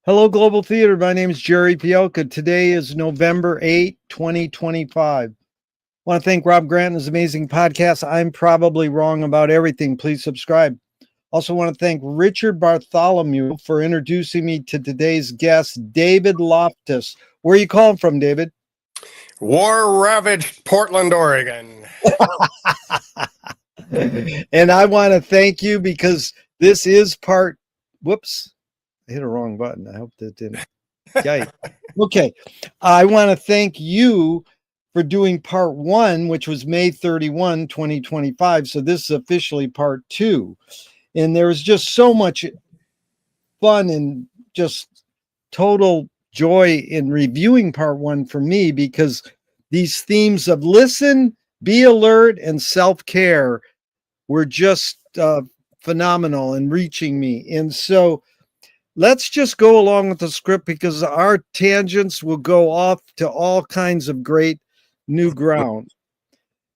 Hello, Global Theater. My name is Gerry Fialka. Today is November 8, 2025. I want to thank Rob Grant and his amazing podcast. I'm probably wrong about everything. Please subscribe. Also want to thank Richard Bartholomew for introducing me to today's guest, David Loftus. Where are you calling from, David? War-ravaged Portland, Oregon. And I want to thank you because this is whoops. I hit a wrong button. I hope that didn't. Yikes. Okay. I want to thank you for doing part one, which was May 31, 2025. So this is officially part two. And there was just so much fun and just total joy in reviewing part one for me, because these themes of listen, be alert, and self-care were just phenomenal in reaching me. And so let's just go along with the script, because our tangents will go off to all kinds of great new ground.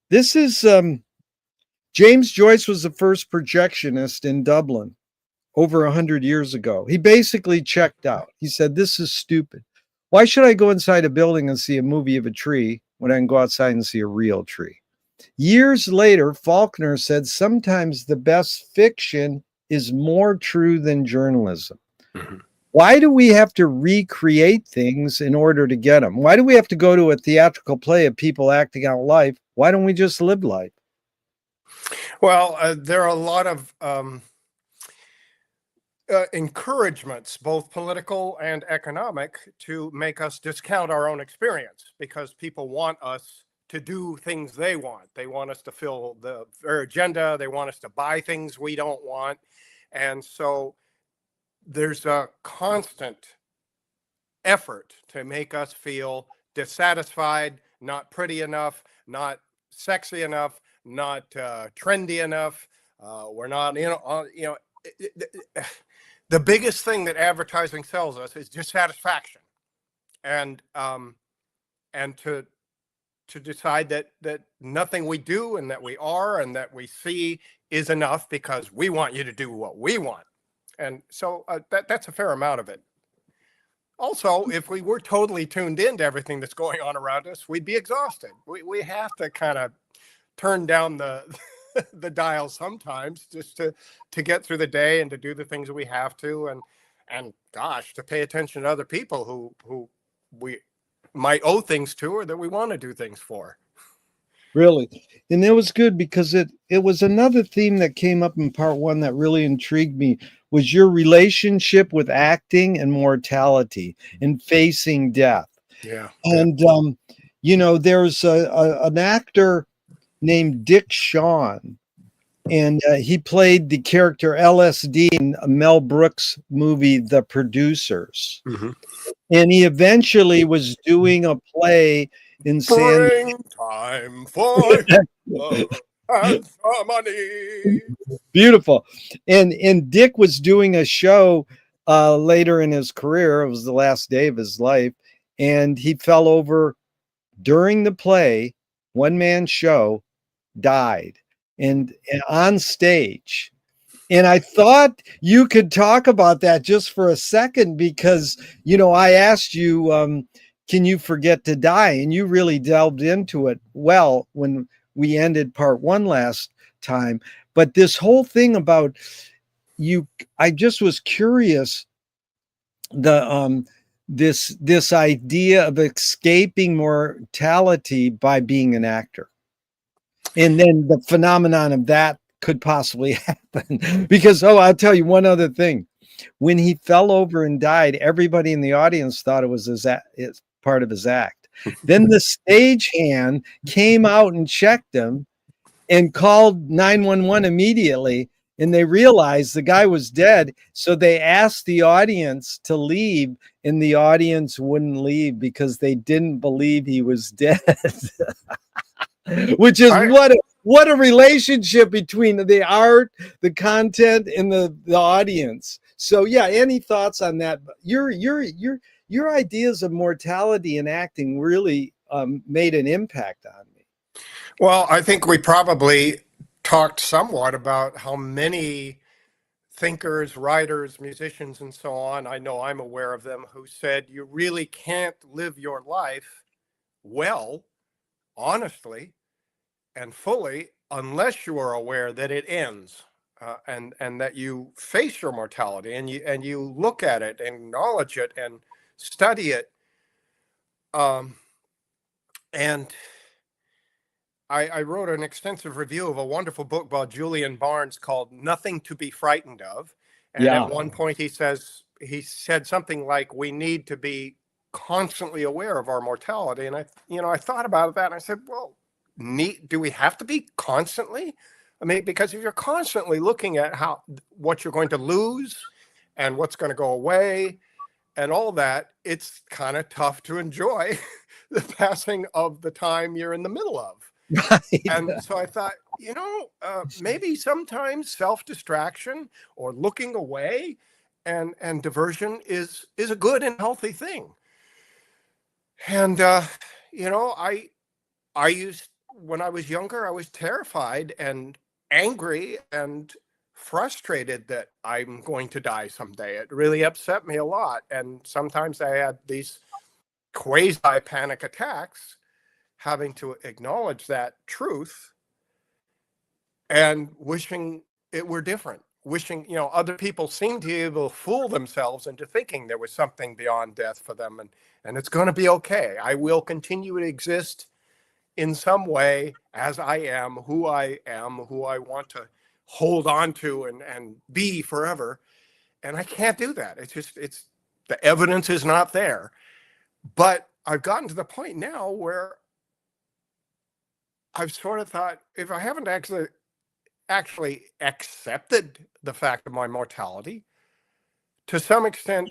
This is James Joyce was the first projectionist in Dublin over 100 years ago. He basically checked out. He said, "This is stupid. Why should I go inside a building and see a movie of a tree when I can go outside and see a real tree?" Years later, Faulkner said, "Sometimes the best fiction is more true than journalism." Mm-hmm. Why do we have to recreate things in order to get them? Why do we have to go to a theatrical play of people acting out life? Why don't we just live life? Well, there are a lot of encouragements, both political and economic, to make us discount our own experience, because people want us to do things they want. They want us to fill their agenda. They want us to buy things we don't want. And so there's a constant effort to make us feel dissatisfied, not pretty enough, not sexy enough, not trendy enough. We're not, the biggest thing that advertising sells us is dissatisfaction, and to decide that nothing we do and that we are and that we see is enough, because we want you to do what we want. And so that's a fair amount of it. Also, if we were totally tuned into everything that's going on around us, we'd be exhausted. We have to kind of turn down the the dial sometimes, just to get through the day and to do the things that we have to, and gosh, to pay attention to other people who we might owe things to, or that we want to do things for. Really. And it was good, because it was another theme that came up in part one that really intrigued me, was your relationship with acting and mortality and facing death. Yeah. And, there's an actor named Dick Shawn, and he played the character LSD in Mel Brooks' movie, The Producers. Mm-hmm. And he eventually was doing a play in Springtime for and money. Beautiful. And Dick was doing a show later in his career. It was the last day of his life, and he fell over during the play. One man show, died and on stage. And I thought you could talk about that just for a second, because I asked you, can you forget to die? And you really delved into it well when we ended part one last time. But this whole thing about you, I just was curious, this idea of escaping mortality by being an actor. And then the phenomenon of that could possibly happen. Because, I'll tell you one other thing. When he fell over and died, everybody in the audience thought it was it's part of his act. Then the stagehand came out and checked him and called 911 immediately, and they realized the guy was dead. So they asked the audience to leave, and the audience wouldn't leave because they didn't believe he was dead. Which is what a relationship between the art, the content, and the audience. So yeah, any thoughts on that? Your ideas of mortality and acting really made an impact on me. Well, I think we probably talked somewhat about how many thinkers, writers, musicians, and so on, I know I'm aware of them, who said you really can't live your life well, honestly, and fully unless you are aware that it ends, and that you face your mortality and you look at it and acknowledge it and study it. And I wrote an extensive review of a wonderful book by Julian Barnes called Nothing to Be Frightened of. And Yeah. at one point he said something like, we need to be constantly aware of our mortality. And I thought about that and I said, well, do we have to be constantly? I mean, because if you're constantly looking at what you're going to lose and what's going to go away and all that, it's kind of tough to enjoy the passing of the time you're in the middle of. Right. And so I thought, maybe sometimes self-distraction or looking away and diversion is a good and healthy thing. And I used, when I was younger, I was terrified and angry and frustrated that I'm going to die someday. It really upset me a lot. And sometimes I had these quasi panic attacks, having to acknowledge that truth and wishing it were different, wishing, other people seem to be able to fool themselves into thinking there was something beyond death for them, and it's going to be okay. I will continue to exist in some way as I am, who I want to hold on to and be forever. And I can't do that. It's the evidence is not there. But I've gotten to the point now where I've sort of thought, if I haven't actually accepted the fact of my mortality, to some extent,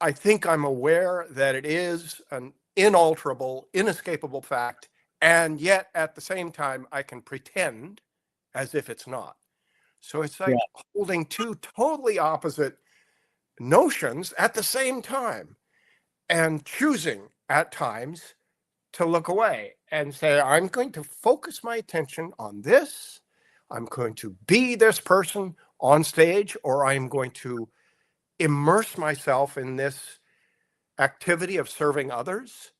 I think I'm aware that it is an inalterable, inescapable fact. And yet at the same time, I can pretend as if it's not. So it's like holding two totally opposite notions at the same time and choosing at times to look away and say, I'm going to focus my attention on this. I'm going to be this person on stage, or I'm going to immerse myself in this activity of serving others,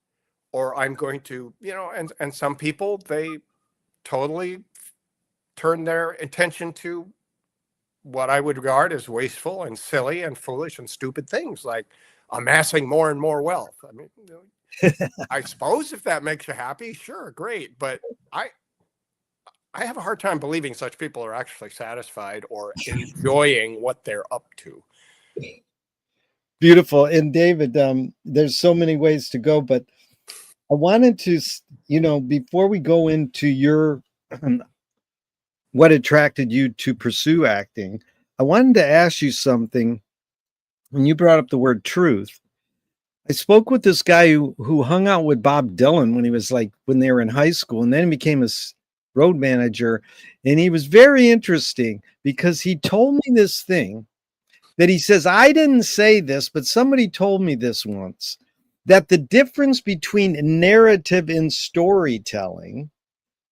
or I'm going to, and some people, they totally turn their attention to what I would regard as wasteful and silly and foolish and stupid things, like amassing more and more wealth. I mean, I suppose if that makes you happy, sure, great. But I have a hard time believing such people are actually satisfied or enjoying what they're up to. Beautiful. And David, there's so many ways to go, but I wanted to, before we go into your what attracted you to pursue acting, I wanted to ask you something. When you brought up the word truth, I spoke with this guy who hung out with Bob Dylan when they were in high school, and then he became a road manager. And he was very interesting because he told me this thing that he says, I didn't say this, but somebody told me this once, that the difference between narrative and storytelling,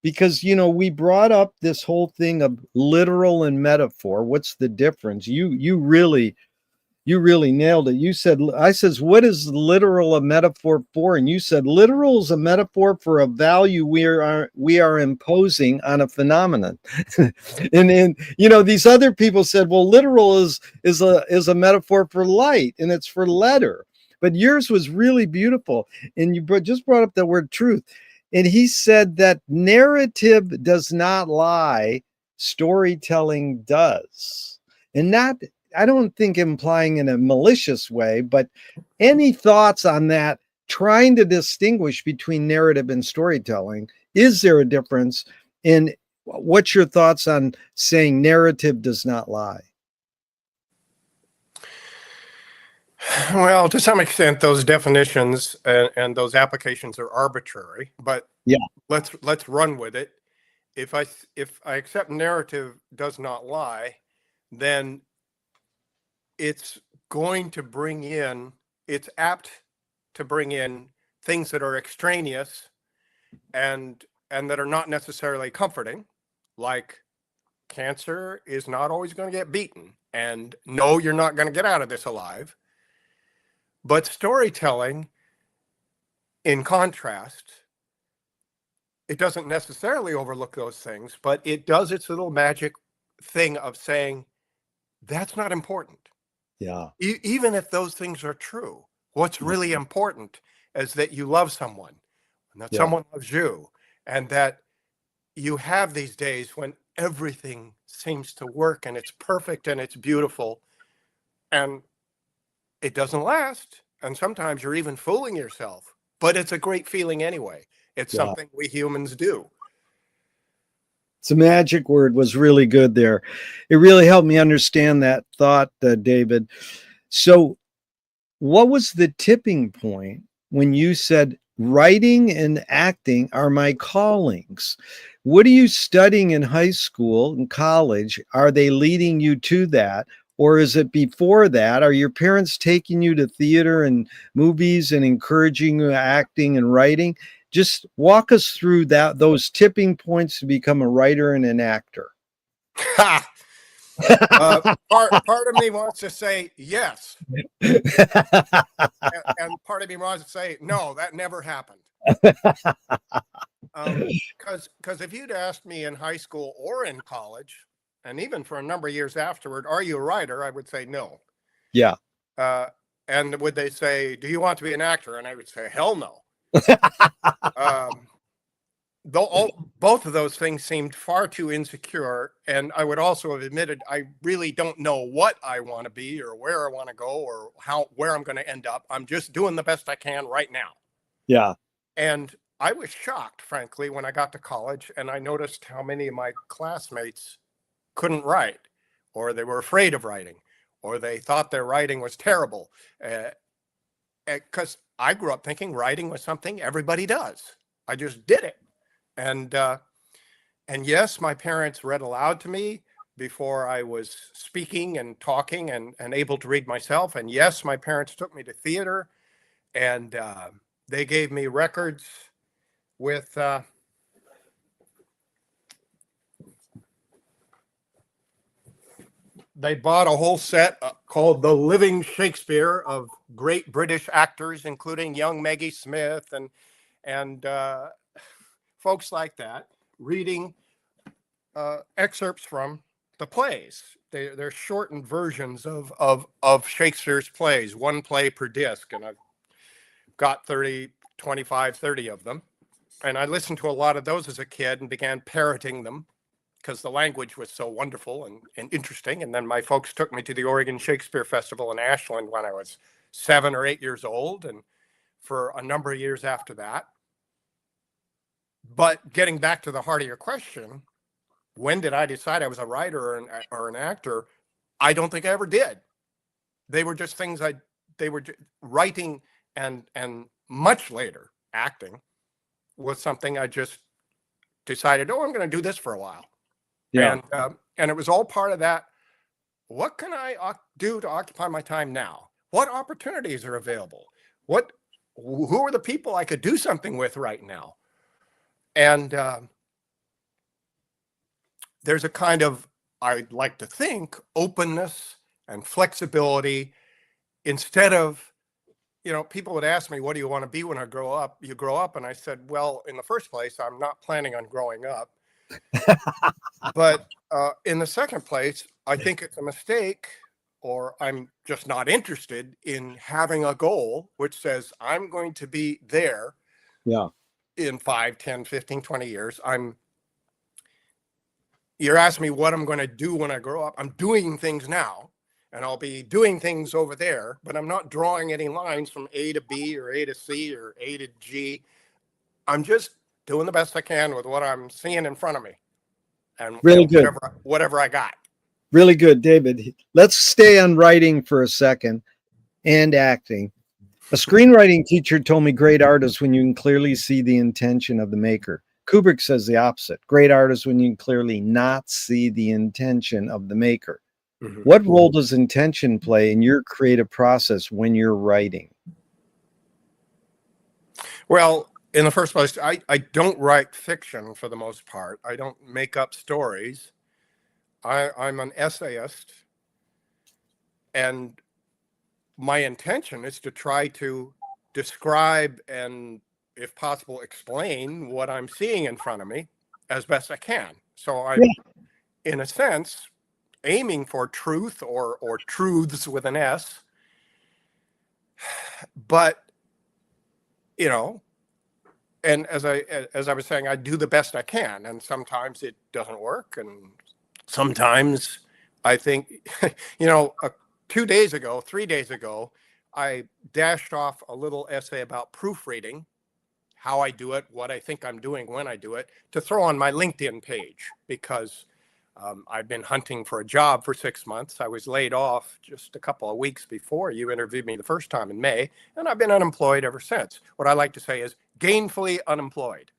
because, we brought up this whole thing of literal and metaphor. What's the difference? You really nailed it. You said, I says, what is literal a metaphor for? And you said, literal is a metaphor for a value we are imposing on a phenomenon. and these other people said, well, literal is a metaphor for light, and it's for letter. But yours was really beautiful. And you just brought up the word truth. And he said that narrative does not lie, storytelling does. And not, I don't think implying in a malicious way, but any thoughts on that, trying to distinguish between narrative and storytelling? Is there a difference? In what's your thoughts on saying narrative does not lie? Well, to some extent, those definitions and those applications are arbitrary, but Yeah. let's run with it. If I accept narrative does not lie, then it's apt to bring in things that are extraneous and that are not necessarily comforting, like cancer is not always going to get beaten. And no, you're not going to get out of this alive. But storytelling, in contrast, it doesn't necessarily overlook those things, but it does its little magic thing of saying, that's not important. Yeah. Even if those things are true, what's really important is that you love someone, and that someone loves you, and that you have these days when everything seems to work and it's perfect and it's beautiful, and it doesn't last. And sometimes you're even fooling yourself, but it's a great feeling anyway. It's something we humans do. It's a magic word, was really good there. It really helped me understand that thought, David. So what was the tipping point when you said writing and acting are my callings? What are you studying in high school and college? Are they leading you to that? Or is it before that? Are your parents taking you to theater and movies and encouraging you acting and writing? Just walk us through those tipping points to become a writer and an actor. Part of me wants to say yes, and part of me wants to say no, that never happened. Because if you'd asked me in high school or in college, and even for a number of years afterward, are you a writer? I would say no. Yeah. And would they say, do you want to be an actor? And I would say, hell no. Both of those things seemed far too insecure. And I would also have admitted, I really don't know what I want to be or where I want to go or where I'm going to end up. I'm just doing the best I can right now. Yeah. And I was shocked, frankly, when I got to college and I noticed how many of my classmates couldn't write, or they were afraid of writing, or they thought their writing was terrible. Because I grew up thinking writing was something everybody does. I just did it. And yes, my parents read aloud to me before I was speaking and talking and able to read myself. And yes, my parents took me to theater, and they gave me records with they bought a whole set called The Living Shakespeare of great British actors, including young Maggie Smith and folks like that, reading excerpts from the plays. They're shortened versions of Shakespeare's plays, one play per disc, and I've got 25, 30 of them. And I listened to a lot of those as a kid and began parroting them, because the language was so wonderful and interesting. And then my folks took me to the Oregon Shakespeare Festival in Ashland when I was 7 or 8 years old, and for a number of years after that. But getting back to the heart of your question, when did I decide I was a writer or an actor? I don't think I ever did. They were just things they were writing, and much later acting was something I just decided, I'm going to do this for a while. Yeah. And it was all part of that. What can I do to occupy my time now? What opportunities are available? Who are the people I could do something with right now? And there's a kind of, I'd like to think, openness and flexibility. Instead of, people would ask me, what do you want to be when I grow up? You grow up. And I said, well, in the first place, I'm not planning on growing up. But in the second place, I think it's a mistake, or I'm just not interested in having a goal which says I'm going to be there in 5, 10, 15, 20 years. You're asking me what I'm going to do when I grow up. I'm doing things now, and I'll be doing things over there, but I'm not drawing any lines from A to B or A to C or A to G. I'm just doing the best I can with what I'm seeing in front of me. And really good. Whatever I got. Really good, David. Let's stay on writing for a second and acting. A screenwriting teacher told me great art is when you can clearly see the intention of the maker. Kubrick says the opposite. Great art is when you can clearly not see the intention of the maker. Mm-hmm. What role does intention play in your creative process when you're writing? Well, in the first place, I don't write fiction for the most part. I don't make up stories. I'm an essayist, and my intention is to try to describe and, if possible, explain what I'm seeing in front of me as best I can. So I'm, in a sense, aiming for truth or truths with an S. But, you know, and as I was saying, I do the best I can, and sometimes it doesn't work, and sometimes I think, 3 days ago, I dashed off a little essay about proofreading, how I do it, what I think I'm doing when I do it, to throw on my LinkedIn page, because I've been hunting for a job for 6 months. I was laid off just a couple of weeks before you interviewed me the first time in May, and I've been unemployed ever since. What I like to say is gainfully unemployed,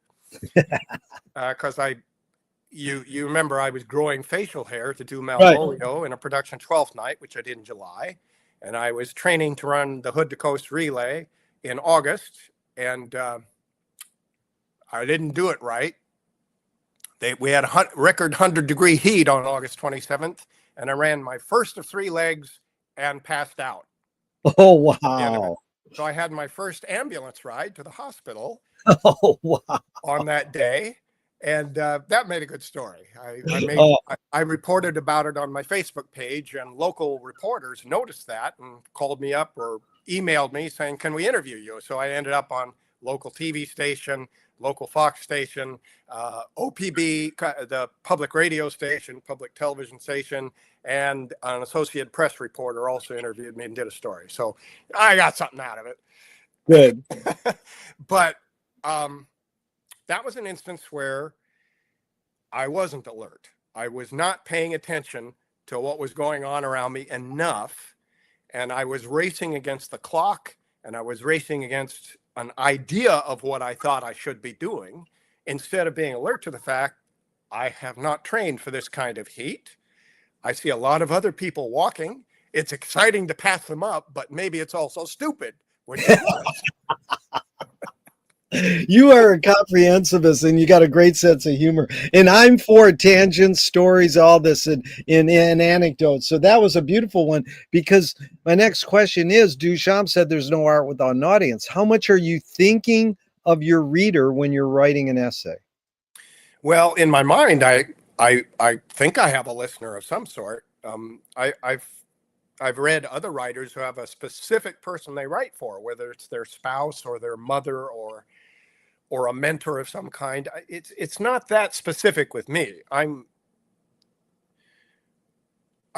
because you remember I was growing facial hair to do Malvolio in a production 12th night, which I did in July, and I was training to run the Hood to Coast relay in August, and I didn't do it right. We had a record 100-degree heat on August 27th, and I ran my first of 3 legs and passed out. Oh, wow. So I had my first ambulance ride to the hospital Oh, wow. on that day, and that made a good story. I reported about it on my Facebook page, and local reporters noticed that and called me up or emailed me saying, "Can we interview you?" So I ended up on local TV station, local Fox station, OPB, the public radio station, public television station, and an Associated Press reporter also interviewed me and did a story. So I got something out of it. Good. But that was an instance where I wasn't alert. I was not paying attention to what was going on around me enough. And I was racing against the clock, and I was racing against an idea of what I thought I should be doing, instead of being alert to the fact I have not trained for this kind of heat. I see a lot of other people walking. It's exciting to pass them up, but maybe it's also stupid, which it was. You are a comprehensivist, and you got a great sense of humor. And I'm for tangents, stories, all this, in anecdotes. So that was a beautiful one, because my next question is, Duchamp said there's no art without an audience. How much are you thinking of your reader when you're writing an essay? Well, in my mind, I think I have a listener of some sort. I've read other writers who have a specific person they write for, whether it's their spouse or their mother or a mentor of some kind. It's not that specific with me. I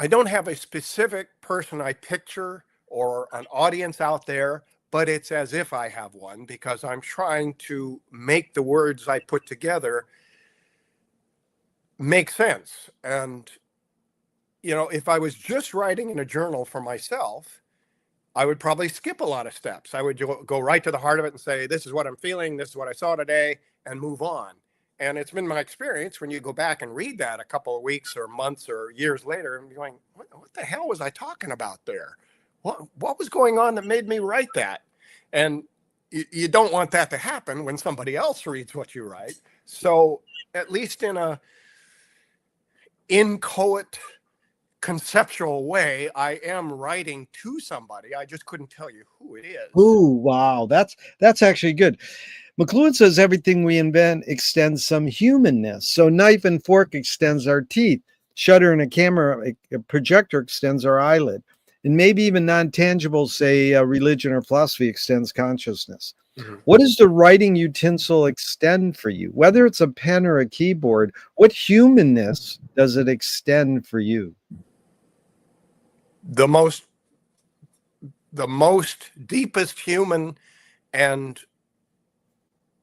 don't have a specific person I picture or an audience out there, but it's as if I have one, because I'm trying to make the words I put together make sense. And, if I was just writing in a journal for myself, I would probably skip a lot of steps. I would go right to the heart of it and say, this is what I'm feeling, this is what I saw today, and move on. And it's been my experience, when you go back and read that a couple of weeks or months or years later, and going, what the hell was I talking about there? What was going on that made me write that? And you don't want that to happen when somebody else reads what you write. So at least in a inchoate, conceptual way, I am writing to somebody. I just couldn't tell you who it is. Oh, wow. That's actually good. McLuhan says everything we invent extends some humanness. So knife and fork extends our teeth. Shutter in a camera, a projector extends our eyelid. And maybe even non-tangibles, say religion or philosophy, extends consciousness. Mm-hmm. What does the writing utensil extend for you? Whether it's a pen or a keyboard, what humanness does it extend for you? The most deepest human and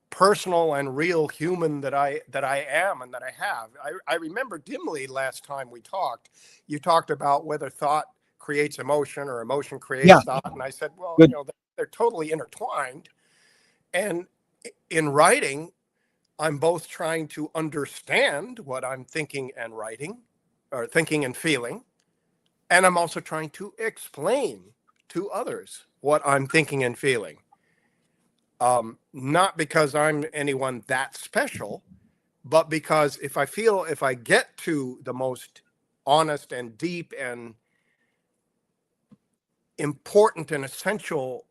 personal and real human that I am and that I have. I remember dimly last time we talked, you talked about whether thought creates emotion or emotion creates thought. And I said, well, they're totally intertwined. And in writing, I'm both trying to understand what I'm thinking and writing, or thinking and feeling, and I'm also trying to explain to others what I'm thinking and feeling. Not because I'm anyone that special, but because if I get to the most honest and deep and important and essential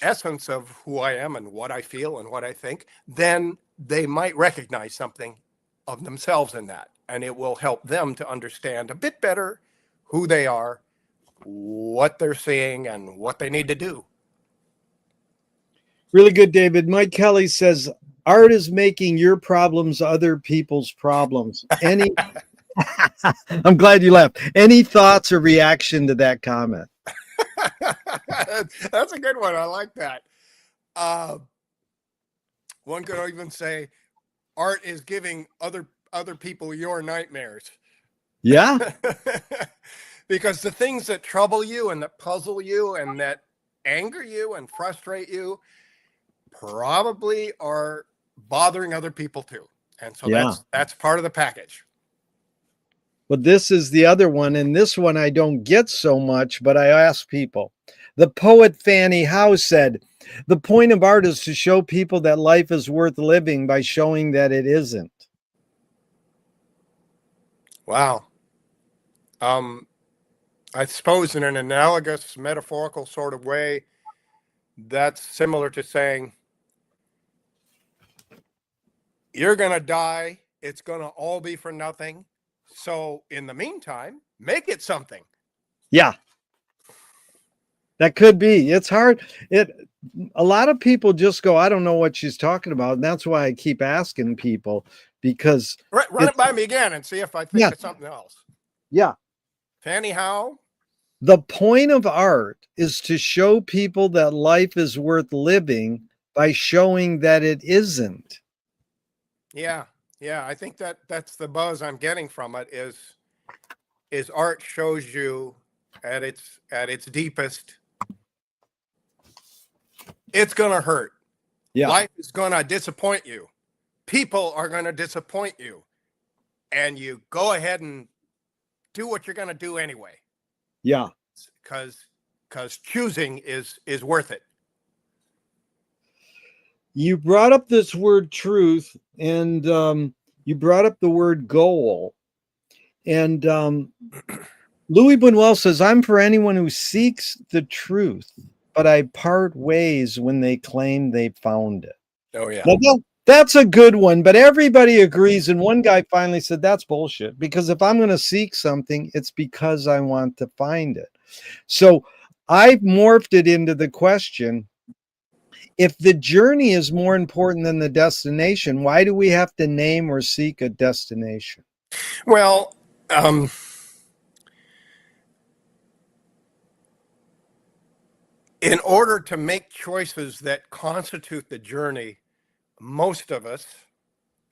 essence of who I am and what I feel and what I think, then they might recognize something of themselves in that. And it will help them to understand a bit better who they are, what they're seeing, and what they need to do. Really good, David. Mike Kelly says, art is making your problems other people's problems. Any I'm glad you laughed. Any thoughts or reaction to that comment? That's a good one. I like that. One could even say art is giving other people your nightmares. Yeah. Because the things that trouble you and that puzzle you and that anger you and frustrate you probably are bothering other people too. And so that's part of the package. But this is the other one, and this one I don't get so much, but I ask people. The poet Fanny Howe said, the point of art is to show people that life is worth living by showing that it isn't. Wow. I suppose in an analogous metaphorical sort of way, that's similar to saying, you're going to die. It's going to all be for nothing. So in the meantime, make it something. Yeah. That could be. It's hard. A lot of people just go, I don't know what she's talking about. And that's why I keep asking people, because run it by me again and see if I think of something else. Yeah. Fanny Howe. The point of art is to show people that life is worth living by showing that it isn't. Yeah. Yeah. I think that's the buzz I'm getting from it is art shows you at its deepest. It's going to hurt. Yeah. Life is going to disappoint you. People are going to disappoint you. And you go ahead and do what you're going to do anyway. Yeah. Because choosing is worth it. You brought up this word truth, and you brought up the word goal. And Louis Buñuel says, I'm for anyone who seeks the truth, but I part ways when they claim they found it. Oh, yeah. Now, that's a good one, but everybody agrees. And one guy finally said, that's bullshit, because if I'm going to seek something, it's because I want to find it. So I've morphed it into the question, if the journey is more important than the destination, why do we have to name or seek a destination? Well, in order to make choices that constitute the journey, most of us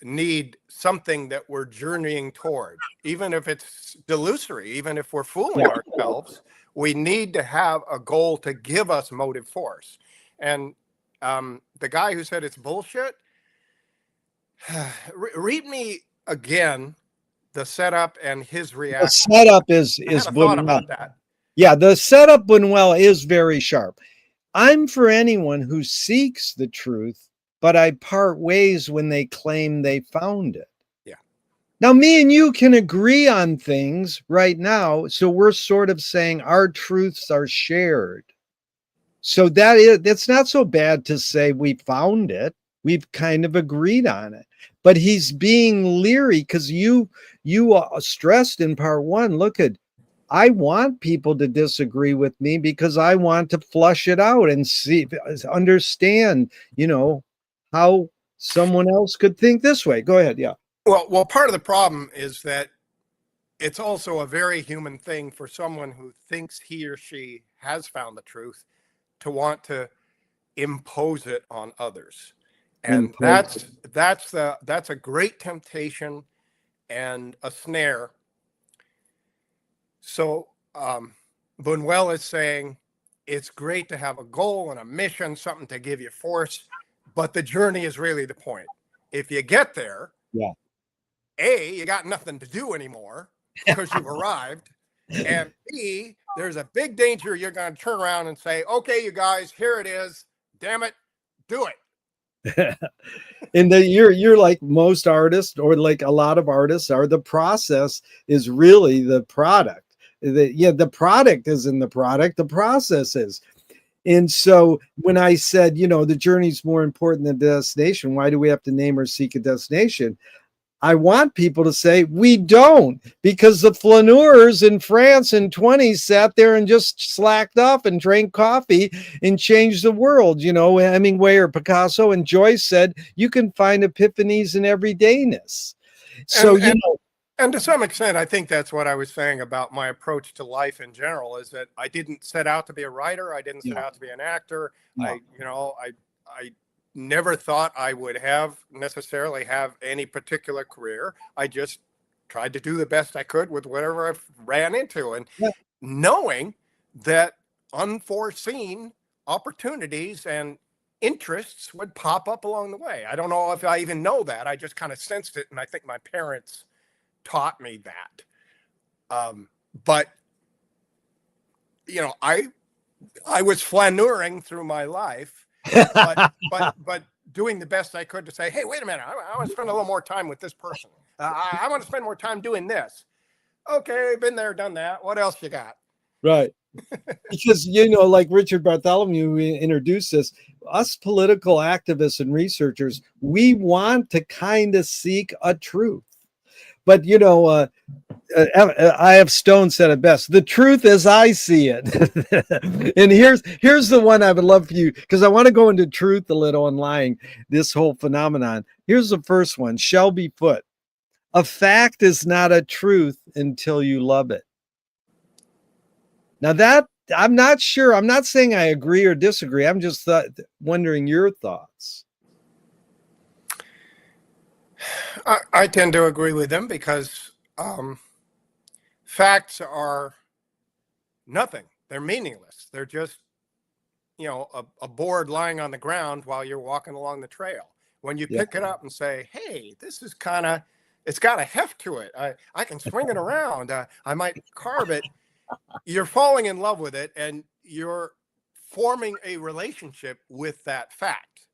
need something that we're journeying toward, even if it's delusory, even if we're fooling ourselves. We need to have a goal to give us motive force. And the guy who said it's bullshit, read me again the setup and his reaction. The setup is thought about that. Yeah, the setup Buñuel is very sharp. I'm for anyone who seeks the truth, but I part ways when they claim they found it. Yeah. Now, me and you can agree on things right now, so we're sort of saying our truths are shared. So it's not so bad to say we found it. We've kind of agreed on it. But he's being leery because you stressed in part one, look at, I want people to disagree with me because I want to flush it out and understand, how someone else could think this way. Go ahead. Yeah. Well, part of the problem is that it's also a very human thing for someone who thinks he or she has found the truth to want to impose it on others. And that's a great temptation and a snare. So Buñuel is saying it's great to have a goal and a mission, something to give you force, but the journey is really the point. If you get there, A, you got nothing to do anymore because you've arrived, and B, there's a big danger you're going to turn around and say, okay, you guys, here it is. Damn it, do it. And you're like most artists, or like a lot of artists are, the process is really the product. The product isn't the product, the process is. And so when I said, the journey's more important than the destination, why do we have to name or seek a destination? I want people to say we don't, because the flaneurs in France in 20s sat there and just slacked off and drank coffee and changed the world. Hemingway or Picasso and Joyce said you can find epiphanies in everydayness. So, and to some extent, I think that's what I was saying about my approach to life in general, is that I didn't set out to be a writer. I didn't set out to be an actor. I never thought I would necessarily have any particular career. I just tried to do the best I could with whatever I ran into, and knowing that unforeseen opportunities and interests would pop up along the way. I don't know if I even know that. I just kind of sensed it, and I think my parents taught me that. But I was flaneuring through my life, but doing the best I could to say, hey, wait a minute, I want to spend a little more time with this person. I want to spend more time doing this. Okay, been there, done that. What else you got? Right. Because, like Richard Bartholomew introduced us political activists and researchers, we want to kind of seek a truth. But, I have Stone said it best. The truth as I see it. And here's the one I would love for you, because I want to go into truth a little and lying, this whole phenomenon. Here's the first one, Shelby Foote. A fact is not a truth until you love it. Now that, I'm not sure. I'm not saying I agree or disagree. I'm just wondering your thoughts. I tend to agree with them, because facts are nothing. They're meaningless. They're just, a board lying on the ground while you're walking along the trail. When you pick it up and say, hey, this is it's got a heft to it. I can swing it around. I might carve it. You're falling in love with it, and you're forming a relationship with that fact.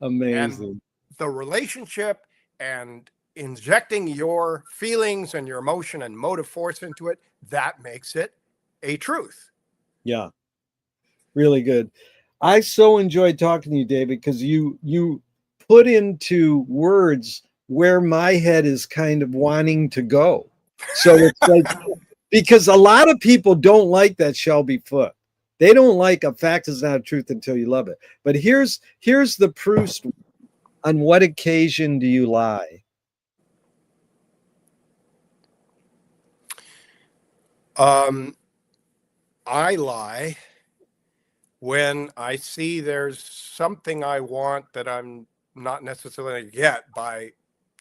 Amazing. And the relationship and injecting your feelings and your emotion and motive force into it, that makes it a truth. Yeah. Really good. I so enjoyed talking to you, David, because you put into words where my head is kind of wanting to go. So it's like, because a lot of people don't like that Shelby Foote. They don't like a fact is not a truth until you love it. But here's the Proust. On what occasion do you lie? I lie when I see there's something I want that I'm not necessarily going to get by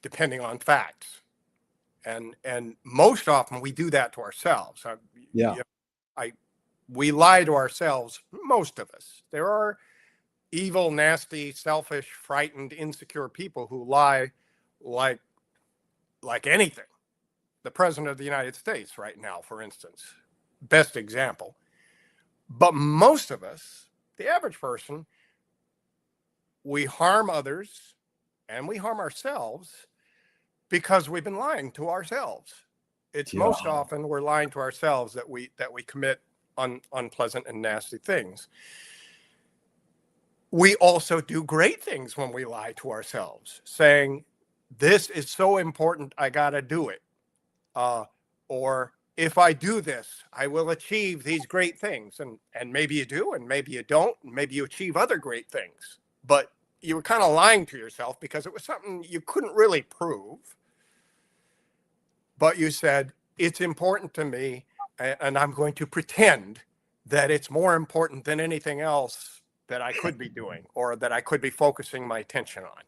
depending on facts. And most often we do that to ourselves. We lie to ourselves, most of us. There are evil, nasty, selfish, frightened, insecure people who lie like anything. The president of the United States right now, for instance, best example. But most of us, the average person, we harm others and we harm ourselves because we've been lying to ourselves. It's most often we're lying to ourselves that we commit unpleasant and nasty things. We also do great things when we lie to ourselves, saying, this is so important, I gotta do it. Or if I do this, I will achieve these great things. And maybe you do, and maybe you don't, and maybe you achieve other great things. But you were kind of lying to yourself because it was something you couldn't really prove. But you said, it's important to me, and I'm going to pretend that it's more important than anything else that I could be doing or that I could be focusing my attention on.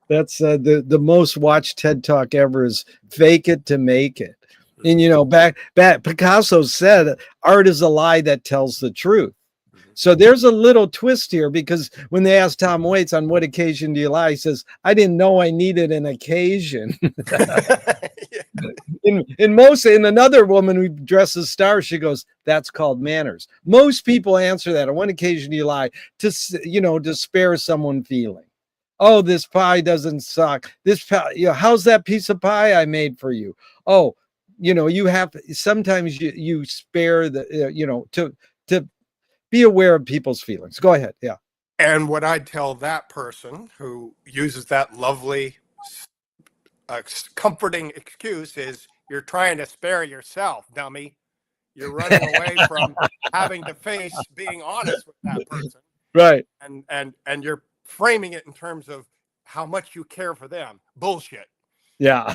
That's the most watched TED Talk ever is fake it to make it. And, back Picasso said, art is a lie that tells the truth. So there's a little twist here, because when they asked Tom Waits, on what occasion do you lie? He says, I didn't know I needed an occasion. In another woman who dresses stars, she goes, that's called manners. Most people answer that. On what occasion do you lie? To spare someone feeling. Oh, this pie doesn't suck. This pie, how's that piece of pie I made for you? Oh, you have sometimes you spare the to be aware of people's feelings. Go ahead. Yeah. And what I'd tell that person who uses that lovely, comforting excuse is, you're trying to spare yourself, dummy. You're running away from having to face being honest with that person. Right. And you're framing it in terms of how much you care for them. Bullshit. Yeah.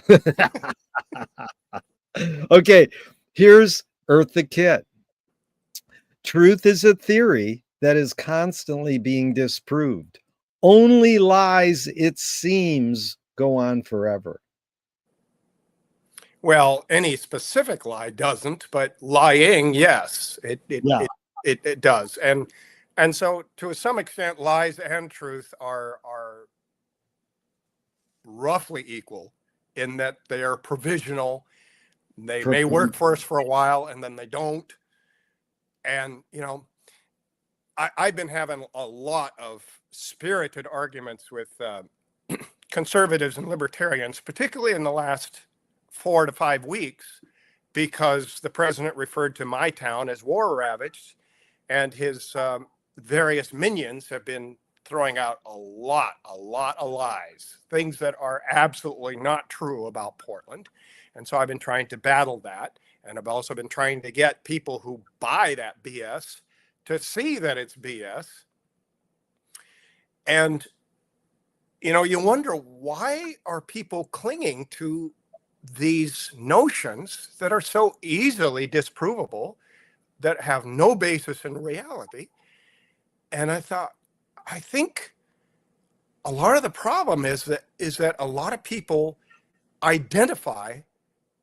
Okay. Here's Eartha Kitt. Truth is a theory that is constantly being disproved. Only lies, it seems, go on forever. Well, any specific lie doesn't, but lying, yes, it does. And so to some extent, lies and truth are roughly equal in that they are provisional. They may work for us for a while and then they don't. And, I've been having a lot of spirited arguments with conservatives and libertarians, particularly in the last 4 to 5 weeks, because the president referred to my town as war ravaged, and his various minions have been throwing out a lot of lies, things that are absolutely not true about Portland. And so I've been trying to battle that. And I've also been trying to get people who buy that BS to see that it's BS. And, you wonder, why are people clinging to these notions that are so easily disprovable, that have no basis in reality? And I think a lot of the problem is that a lot of people identify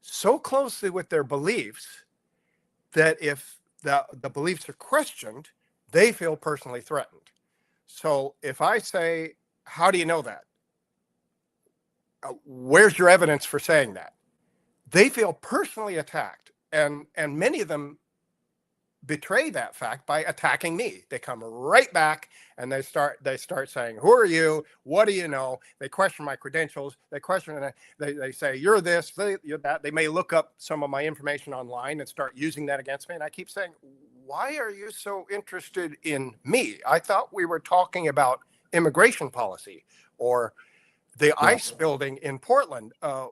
so closely with their beliefs that if the beliefs are questioned, they feel personally threatened. So if I say, how do you know that? Where's your evidence for saying that? They feel personally attacked, and many of them betray that fact by attacking me. They come right back and they start saying, who are you? What do you know? They question my credentials. They question, they say, you're this, you're that. They may look up some of my information online and start using that against me. And I keep saying, why are you so interested in me? I thought we were talking about immigration policy or the ICE building in Portland. I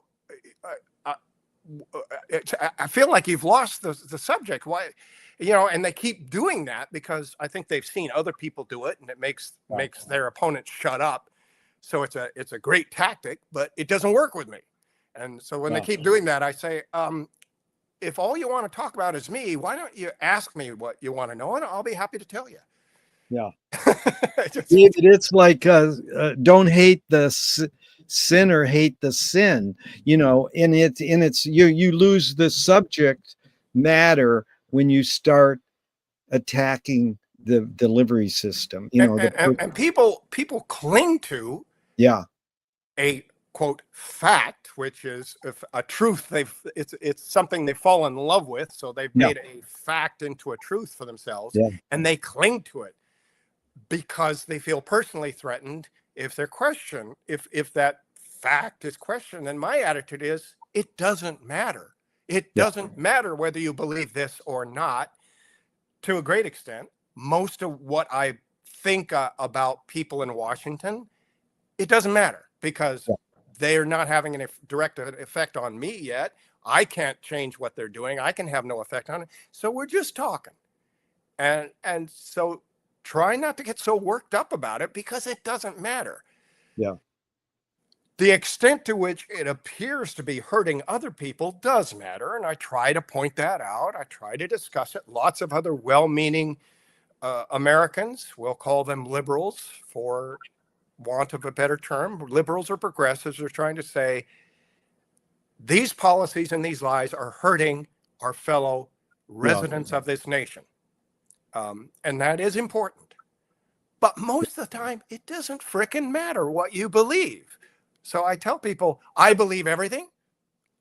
feel like you've lost the subject. Why? And they keep doing that because I think they've seen other people do it, and it makes their opponents shut up. So it's a great tactic, but it doesn't work with me. And so when they keep doing that, I say, if all you want to talk about is me, why don't you ask me what you want to know, and I'll be happy to tell you. Yeah. It's like don't hate the sinner, hate the sin. And it's you lose the subject matter when you start attacking the delivery system. And people cling to a quote fact, which is a truth. It's something they've fallen in love with, so they've made a fact into a truth for themselves, and they cling to it because they feel personally threatened if they're questioned. If that fact is questioned, and my attitude is, it doesn't matter. It doesn't matter whether you believe this or not. To a great extent, most of what I think about people in Washington, it doesn't matter because they're not having a direct effect on me yet. I can't change what they're doing. I can have no effect on it. So we're just talking. And so try not to get so worked up about it because it doesn't matter. Yeah. The extent to which it appears to be hurting other people does matter, and I try to point that out. I try to discuss it. Lots of other well-meaning Americans, we'll call them liberals for want of a better term, liberals or progressives, are trying to say these policies and these lies are hurting our fellow residents of this nation. And that is important. But most of the time, it doesn't frickin' matter what you believe. So I tell people, I believe everything,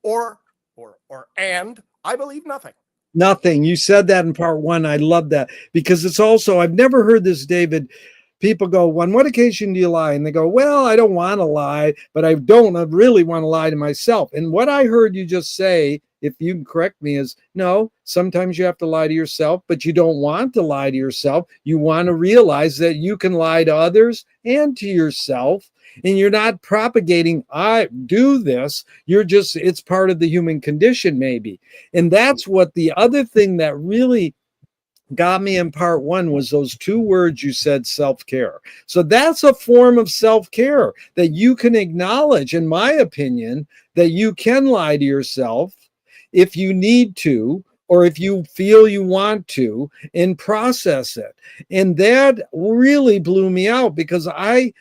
and I believe nothing. Nothing. You said that in part one. I love that because it's also, I've never heard this, David. people go, on what occasion do you lie? And they go, well, I don't want to lie, but I don't really want to lie to myself. And what I heard you just say, if you can correct me, is no, sometimes you have to lie to yourself, but you don't want to lie to yourself. You want to realize that you can lie to others and to yourself. And you're not propagating, I do this. You're just, it's part of the human condition, maybe. And that's what the other thing that really got me in part one was those two words you said, self-care. So that's a form of self-care that you can acknowledge, in my opinion, that you can lie to yourself if you need to, or if you feel you want to, and process it. And that really blew me out, because I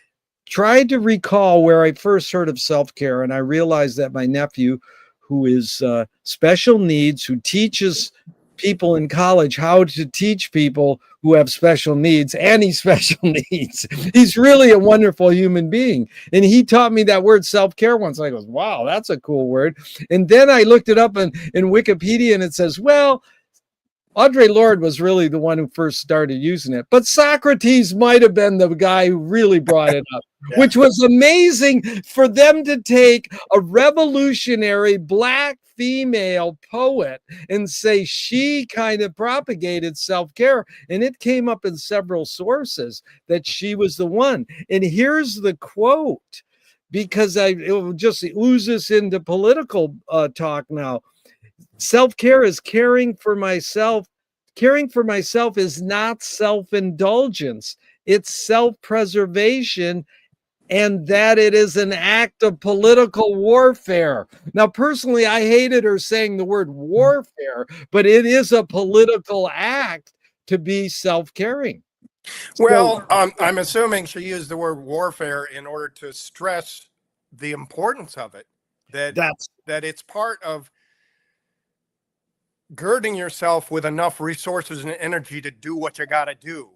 tried to recall where I first heard of self-care, and I realized that my nephew, who is special needs, who teaches people in college how to teach people who have special needs, and he's special needs. He's really a wonderful human being. And he taught me that word self-care once. I goes, wow, that's a cool word. And then I looked it up in Wikipedia, and it says, well, Audre Lorde was really the one who first started using it, but Socrates might have been the guy who really brought it up, yeah. Which was amazing for them to take a revolutionary Black female poet and say she kind of propagated self-care. And it came up in several sources that she was the one. And here's the quote, because it just oozes into political talk now. Self-care is caring for myself. Caring for myself is not self-indulgence. It's self-preservation, and that it is an act of political warfare. Now, personally, I hated her saying the word warfare, but it is a political act to be self-caring. Well, I'm assuming she used the word warfare in order to stress the importance of it, that it's part of girding yourself with enough resources and energy to do what you got to do,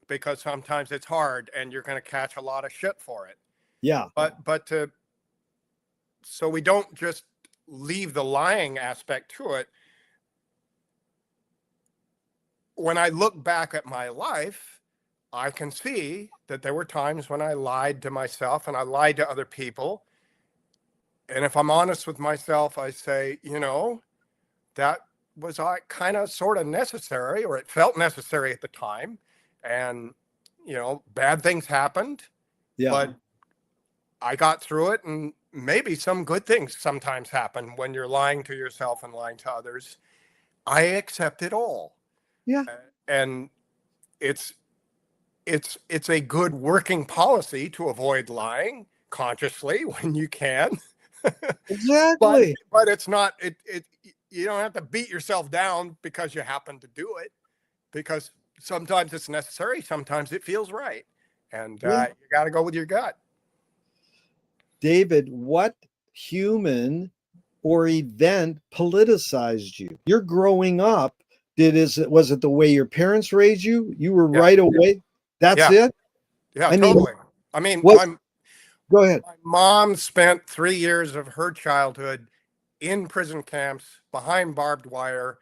because sometimes it's hard and you're going to catch a lot of shit for it. Yeah. But so we don't just leave the lying aspect to it. When I look back at my life, I can see that there were times when I lied to myself and I lied to other people. And if I'm honest with myself, I say, that was kind of sort of necessary, or it felt necessary at the time. And, bad things happened, but I got through it, and maybe some good things sometimes happen when you're lying to yourself and lying to others. I accept it all. Yeah. And it's a good working policy to avoid lying consciously when you can. Exactly. But it's not, you don't have to beat yourself down because you happen to do it, because sometimes it's necessary. Sometimes it feels right. And you got to go with your gut. David, what human or event politicized you? You're growing up. Was it the way your parents raised you? You were right away. That's it? Yeah, totally. Go ahead. My mom spent 3 years of her childhood in prison camps behind barbed wire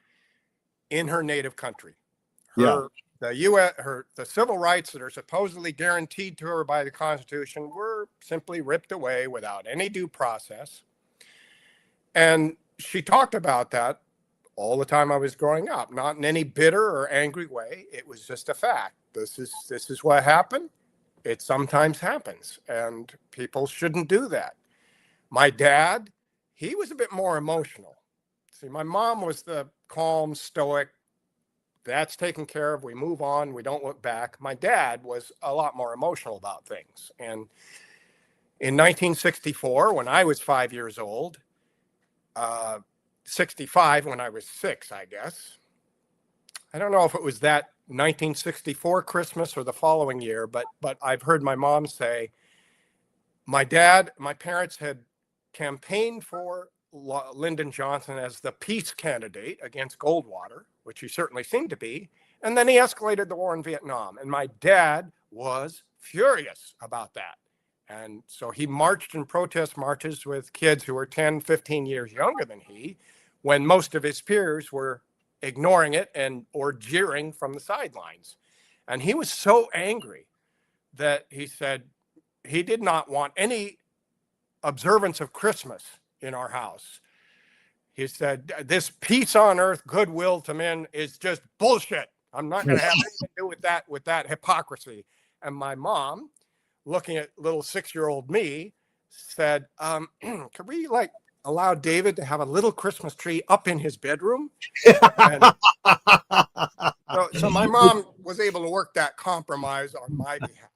in her native country. The civil rights that are supposedly guaranteed to her by the Constitution were simply ripped away without any due process. And she talked about that all the time I was growing up, not in any bitter or angry way. It was just a fact. This is what happened. It sometimes happens, and people shouldn't do that. My dad, he was a bit more emotional. See, my mom was the calm, stoic, that's taken care of, we move on, we don't look back. My dad was a lot more emotional about things. And in 1964, when I was 5 years old, 65 when I was 6, I guess. I don't know if it was that 1964 Christmas or the following year, but I've heard my mom say, my parents had campaigned for Lyndon Johnson as the peace candidate against Goldwater, which he certainly seemed to be. And then he escalated the war in Vietnam. And my dad was furious about that. And so he marched in protest marches with kids who were 10, 15 years younger than he, when most of his peers were ignoring it or jeering from the sidelines. And he was so angry that he said he did not want any observance of Christmas in our house. He said, this peace on earth, goodwill to men is just bullshit. I'm not going to have anything to do with that hypocrisy. And my mom, looking at little 6-year-old me, said, could we like allow David to have a little Christmas tree up in his bedroom? And so my mom was able to work that compromise on my behalf.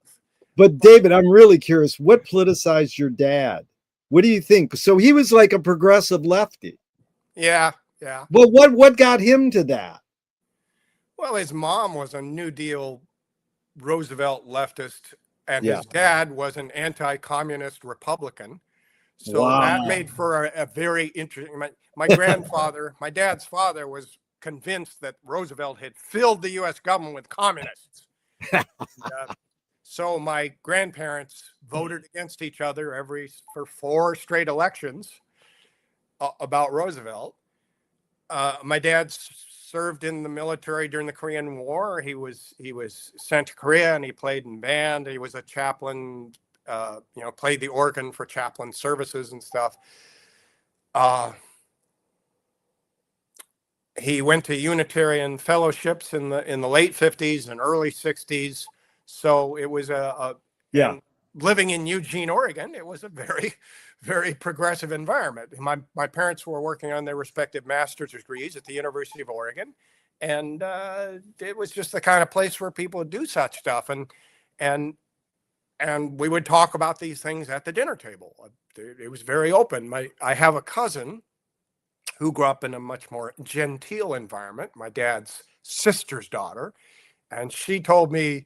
But David, I'm really curious, what politicized your dad? What do you think? So he was like a progressive lefty. Yeah, yeah. Well, what got him to that? Well, his mom was a New Deal Roosevelt leftist, and Yeah. his dad was an anti-communist Republican. So Wow. that made for a very interesting. My grandfather, my dad's father, was convinced that Roosevelt had filled the U.S. government with communists. So my grandparents voted against each other for 4 straight elections about Roosevelt. My dad served in the military during the Korean War. He was sent to Korea, and he played in band. He was a chaplain, played the organ for chaplain services and stuff. He went to Unitarian fellowships in the late 50s and early 60s. So it was and living in Eugene, Oregon, it was a very, very progressive environment. My parents were working on their respective master's degrees at the University of Oregon, and it was just the kind of place where people would do such stuff, and we would talk about these things at the dinner table. It was very open. I have a cousin who grew up in a much more genteel environment, my dad's sister's daughter, and she told me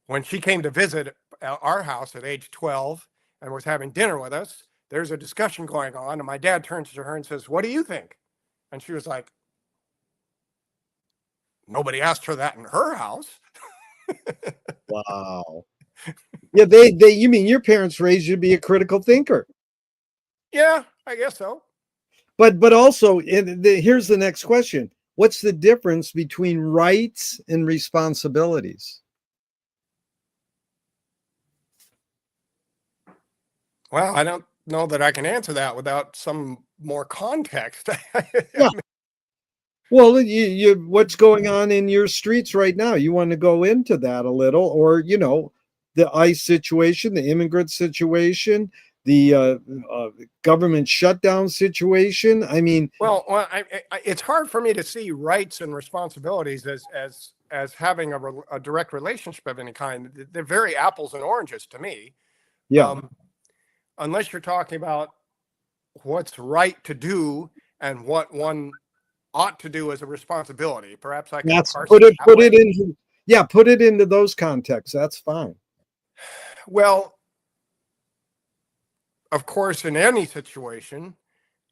when she came to visit our house at age 12 and was having dinner with us, there's a discussion going on, and my dad turns to her and says, "What do you think?" And she was like, "Nobody asked her that in her house." Wow. Yeah, you mean your parents raised you to be a critical thinker? Yeah, I guess so. But also, here's the next question: what's the difference between rights and responsibilities? Well, I don't know that I can answer that without some more context. Yeah. Well, what's going on in your streets right now? You want to go into that a little, or the ICE situation, the immigrant situation, the government shutdown situation. I mean, well, it's hard for me to see rights and responsibilities as having a direct relationship of any kind. They're very apples and oranges to me. yeah. Unless you're talking about what's right to do and what one ought to do as a responsibility. Perhaps I can Put it into those contexts. That's fine. Well, of course, in any situation,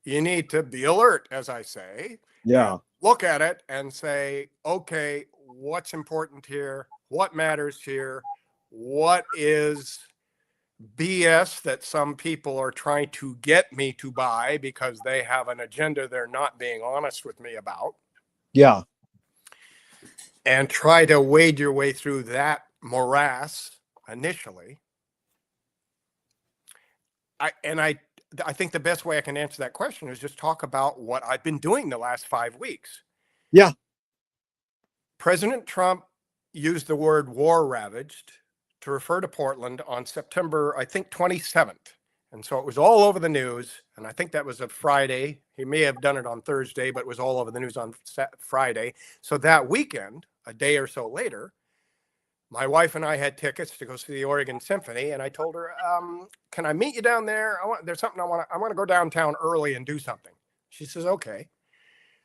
you need to be alert, as I say. Yeah. Look at it and say, okay, what's important here? What matters here? What is BS that some people are trying to get me to buy because they have an agenda they're not being honest with me about? Yeah. And try to wade your way through that morass initially. I think the best way I can answer that question is just talk about what I've been doing the last 5 weeks. Yeah. President Trump used the word war ravaged to refer to Portland on September, I think, 27th. And so it was all over the news. And I think that was a Friday. He may have done it on Thursday, but it was all over the news on Friday. So that weekend, a day or so later, my wife and I had tickets to go see the Oregon Symphony. And I told her, can I meet you down there? There's something I want to go downtown early and do something. She says, okay.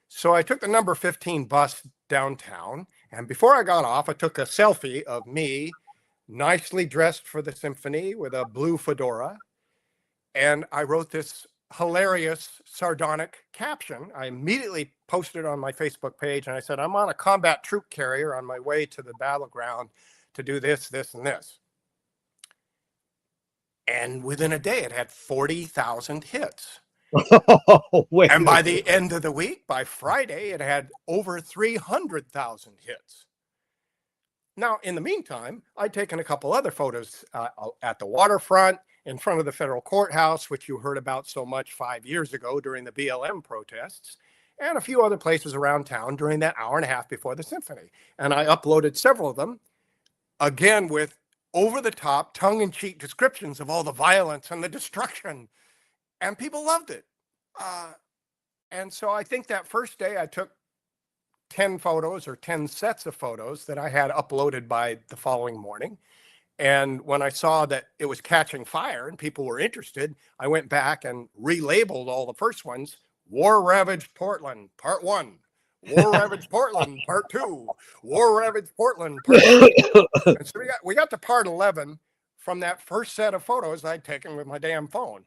So I took the number 15 bus downtown. And before I got off, I took a selfie of me nicely dressed for the symphony with a blue fedora. And I wrote this hilarious, sardonic caption. I immediately posted it on my Facebook page. And I said, I'm on a combat troop carrier on my way to the battleground to do this, this, and this. And within a day, it had 40,000 hits. Wait. And by the end of the week, by Friday, it had over 300,000 hits. Now, in the meantime, I'd taken a couple other photos at the waterfront, in front of the federal courthouse, which you heard about so much 5 years ago during the BLM protests, and a few other places around town during that hour and a half before the symphony. And I uploaded several of them, again with over-the-top, tongue-in-cheek descriptions of all the violence and the destruction. And people loved it. And so I think that first day I took 10 photos or 10 sets of photos that I had uploaded by the following morning. And when I saw that it was catching fire and people were interested, I went back and relabeled all the first ones: War Ravaged Portland, Part 1, War Ravaged Portland, Part 2, War Ravaged Portland, Part 3. And so we got to Part 11 from that first set of photos I'd taken with my damn phone.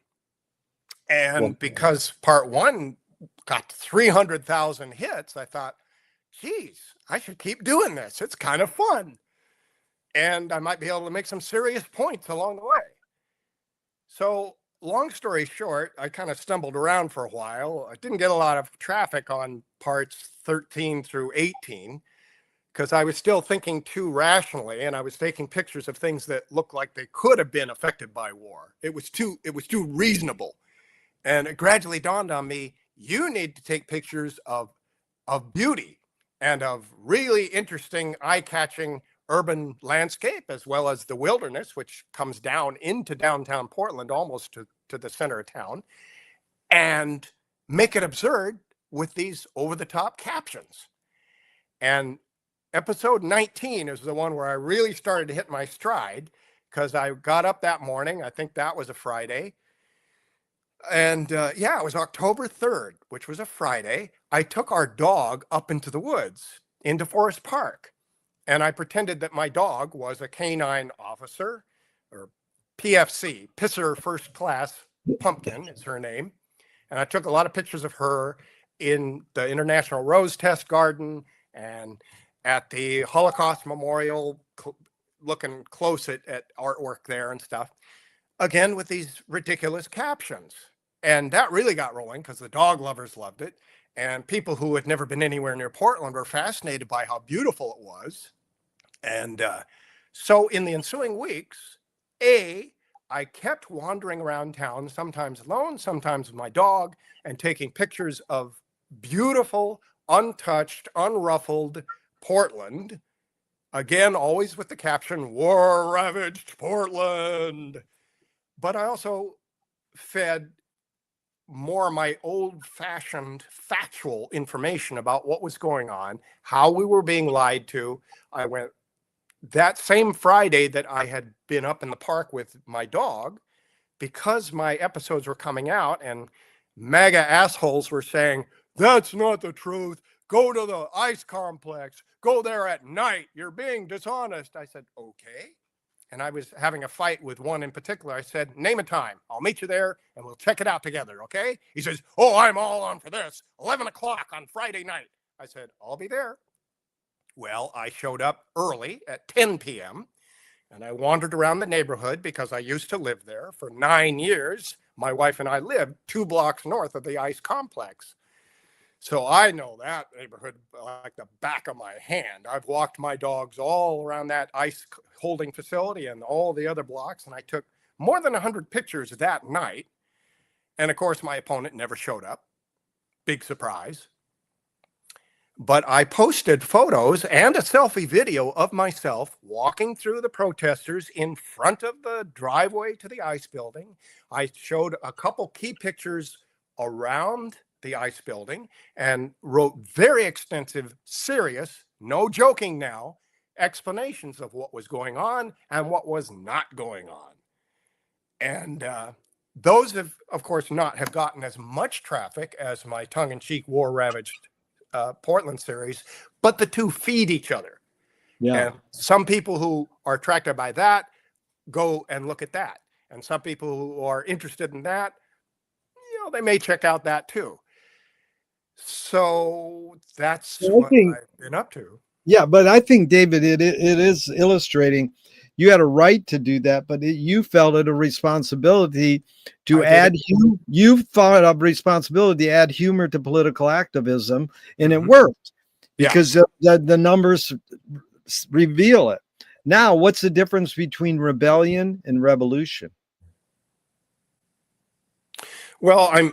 And because Part 1 got 300,000 hits, I thought, geez, I should keep doing this. It's kind of fun. And I might be able to make some serious points along the way. So long story short, I kind of stumbled around for a while. I didn't get a lot of traffic on parts 13 through 18 because I was still thinking too rationally, and I was taking pictures of things that looked like they could have been affected by war. It was too reasonable. And it gradually dawned on me, you need to take pictures of beauty and of really interesting, eye-catching urban landscape, as well as the wilderness, which comes down into downtown Portland, almost to the center of town, and make it absurd with these over-the-top captions. And episode 19 is the one where I really started to hit my stride, because I got up that morning. I think that was a Friday. And yeah, it was October 3rd, which was a Friday. I took our dog up into the woods, into Forest Park. And I pretended that my dog was a canine officer, or PFC, Pisser First Class Pumpkin is her name. And I took a lot of pictures of her in the International Rose Test Garden and at the Holocaust Memorial, looking close at artwork there and stuff. Again, with these ridiculous captions. And that really got rolling because the dog lovers loved it. And people who had never been anywhere near Portland were fascinated by how beautiful it was. And so in the ensuing weeks, I kept wandering around town, sometimes alone, sometimes with my dog, and taking pictures of beautiful, untouched, unruffled Portland. Again, always with the caption, War Ravaged Portland. But I also fed more my old-fashioned factual information about what was going on, how we were being lied to. I went that same Friday that I had been up in the park with my dog, because my episodes were coming out and MAGA assholes were saying, that's not the truth. Go to the ice complex. Go there at night. You're being dishonest. I said, okay. And I was having a fight with one in particular. I said, name a time. I'll meet you there and we'll check it out together, okay? He says, oh, I'm all on for this. 11 o'clock on Friday night. I said, I'll be there. Well, I showed up early at 10 p.m. and I wandered around the neighborhood because I used to live there for 9 years. My wife and I lived 2 blocks north of the ice complex. So I know that neighborhood like the back of my hand. I've walked my dogs all around that ice holding facility and all the other blocks, and I took more than 100 pictures that night. And of course, my opponent never showed up. Big surprise. But I posted photos and a selfie video of myself walking through the protesters in front of the driveway to the ice building. I showed a couple key pictures around the ice building and wrote very extensive, serious, no joking now, explanations of what was going on and what was not going on. And those have, of course, not have gotten as much traffic as my tongue-in-cheek war-ravaged Portland series, but the two feed each other. Yeah. And some people who are attracted by that go and look at that. And some people who are interested in that, you know, they may check out that too. So that's what I've been up to. Yeah, but I think, David, it is illustrating. You had a right to do that, but you felt it a responsibility to add. You thought of responsibility to add humor to political activism, and it worked because the numbers reveal it. Now, what's the difference between rebellion and revolution? Well,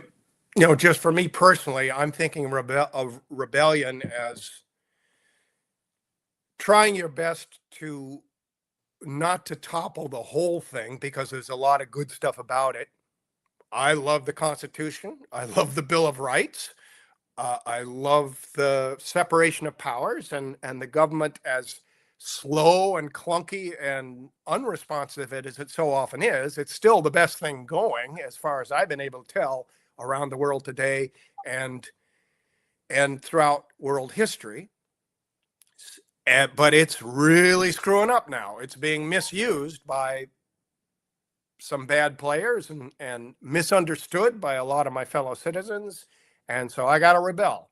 just for me personally, I'm thinking of rebellion as trying your best to not to topple the whole thing, because there's a lot of good stuff about it. I love the Constitution. I love the Bill of Rights. I love the separation of powers, and the government, as slow and clunky and unresponsive as it so often is, it's still the best thing going as far as I've been able to tell around the world today and throughout world history. But it's really screwing up now. It's being misused by some bad players and misunderstood by a lot of my fellow citizens. And so I got to rebel.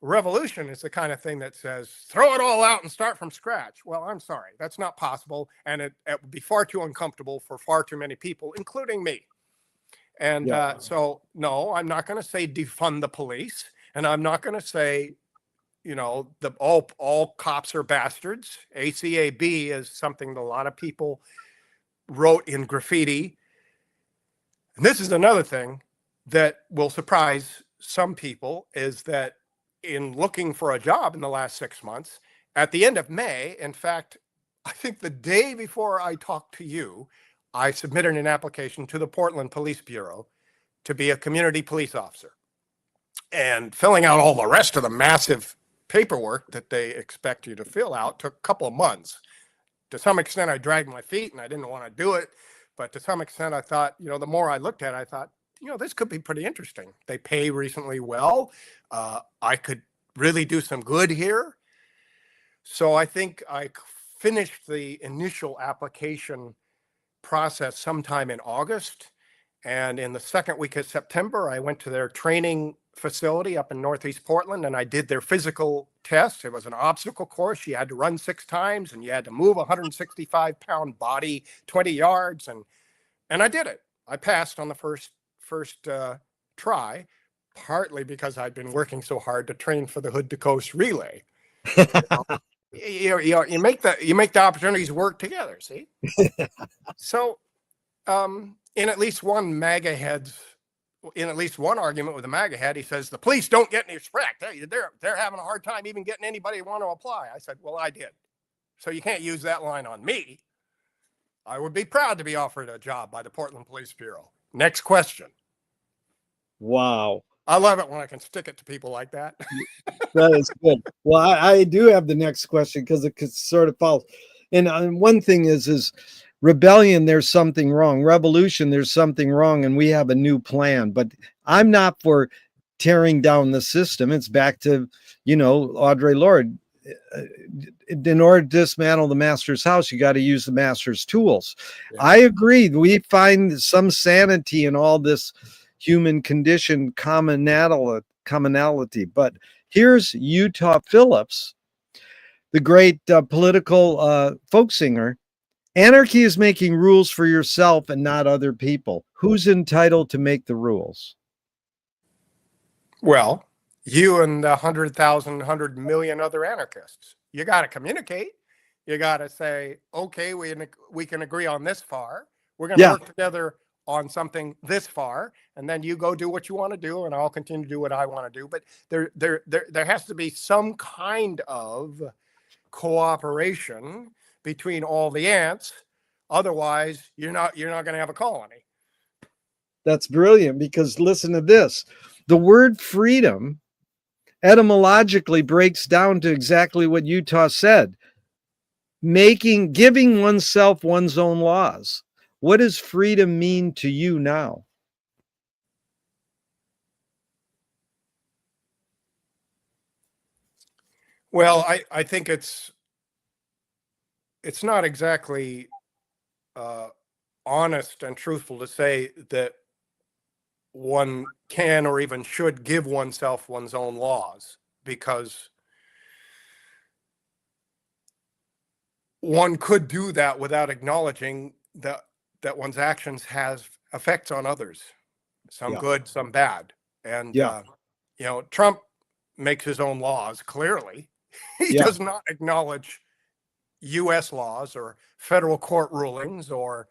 Revolution is the kind of thing that says, throw it all out and start from scratch. Well, I'm sorry, that's not possible. And it would be far too uncomfortable for far too many people, including me. And so, no, I'm not going to say defund the police. And I'm not going to say, all cops are bastards. ACAB is something that a lot of people wrote in graffiti. And this is another thing that will surprise some people, is that in looking for a job in the last 6 months, at the end of May, in fact, I think the day before I talked to you, I submitted an application to the Portland Police Bureau to be a community police officer. And filling out all the rest of the massive paperwork that they expect you to fill out took a couple of months. To some extent, I dragged my feet and I didn't want to do it. But to some extent, I thought, the more I looked at it, I thought, this could be pretty interesting. They pay reasonably well. I could really do some good here. So I think I finished the initial application process sometime in August. And in the second week of September, I went to their training facility up in Northeast Portland, and I did their physical test. It was an obstacle course. You had to run 6 times, and you had to move a 165-pound body 20 yards. And I did it. I passed on the first try, partly because I'd been working so hard to train for the Hood to Coast relay. You make the opportunities work together. See, so in at least one argument with the MAGA head, he says the police don't get any respect. They're having a hard time even getting anybody to want to apply. I said, well, I did. So you can't use that line on me. I would be proud to be offered a job by the Portland Police Bureau. Next question. Wow. I love it when I can stick it to people like that. That is good. Well, I do have the next question because it sort of follows. And one thing is rebellion, there's something wrong. Revolution, there's something wrong, and we have a new plan. But I'm not for tearing down the system. It's back to, Audre Lorde. In order to dismantle the master's house, you got to use the master's tools. Yeah. I agree. We find some sanity in all this human condition commonality. But here's Utah Phillips, the great political folk singer. Anarchy is making rules for yourself and not other people. Who's entitled to make the rules? Well, you and the 100,000, 100 million other anarchists. You got to communicate. You got to say, okay, we can agree on this far. We're going to work together on something this far, and then you go do what you want to do, and I'll continue to do what I want to do. But there has to be some kind of cooperation between all the ants. Otherwise, you're not going to have a colony. That's brilliant, because listen to this. The word freedom etymologically breaks down to exactly what Utah said. Giving oneself one's own laws. What does freedom mean to you now? Well, I think it's not exactly honest and truthful to say that one can or even should give oneself one's own laws, because one could do that without acknowledging that one's actions has effects on others, some good, some bad. And Trump makes his own laws, clearly. He does not acknowledge US laws or federal court rulings or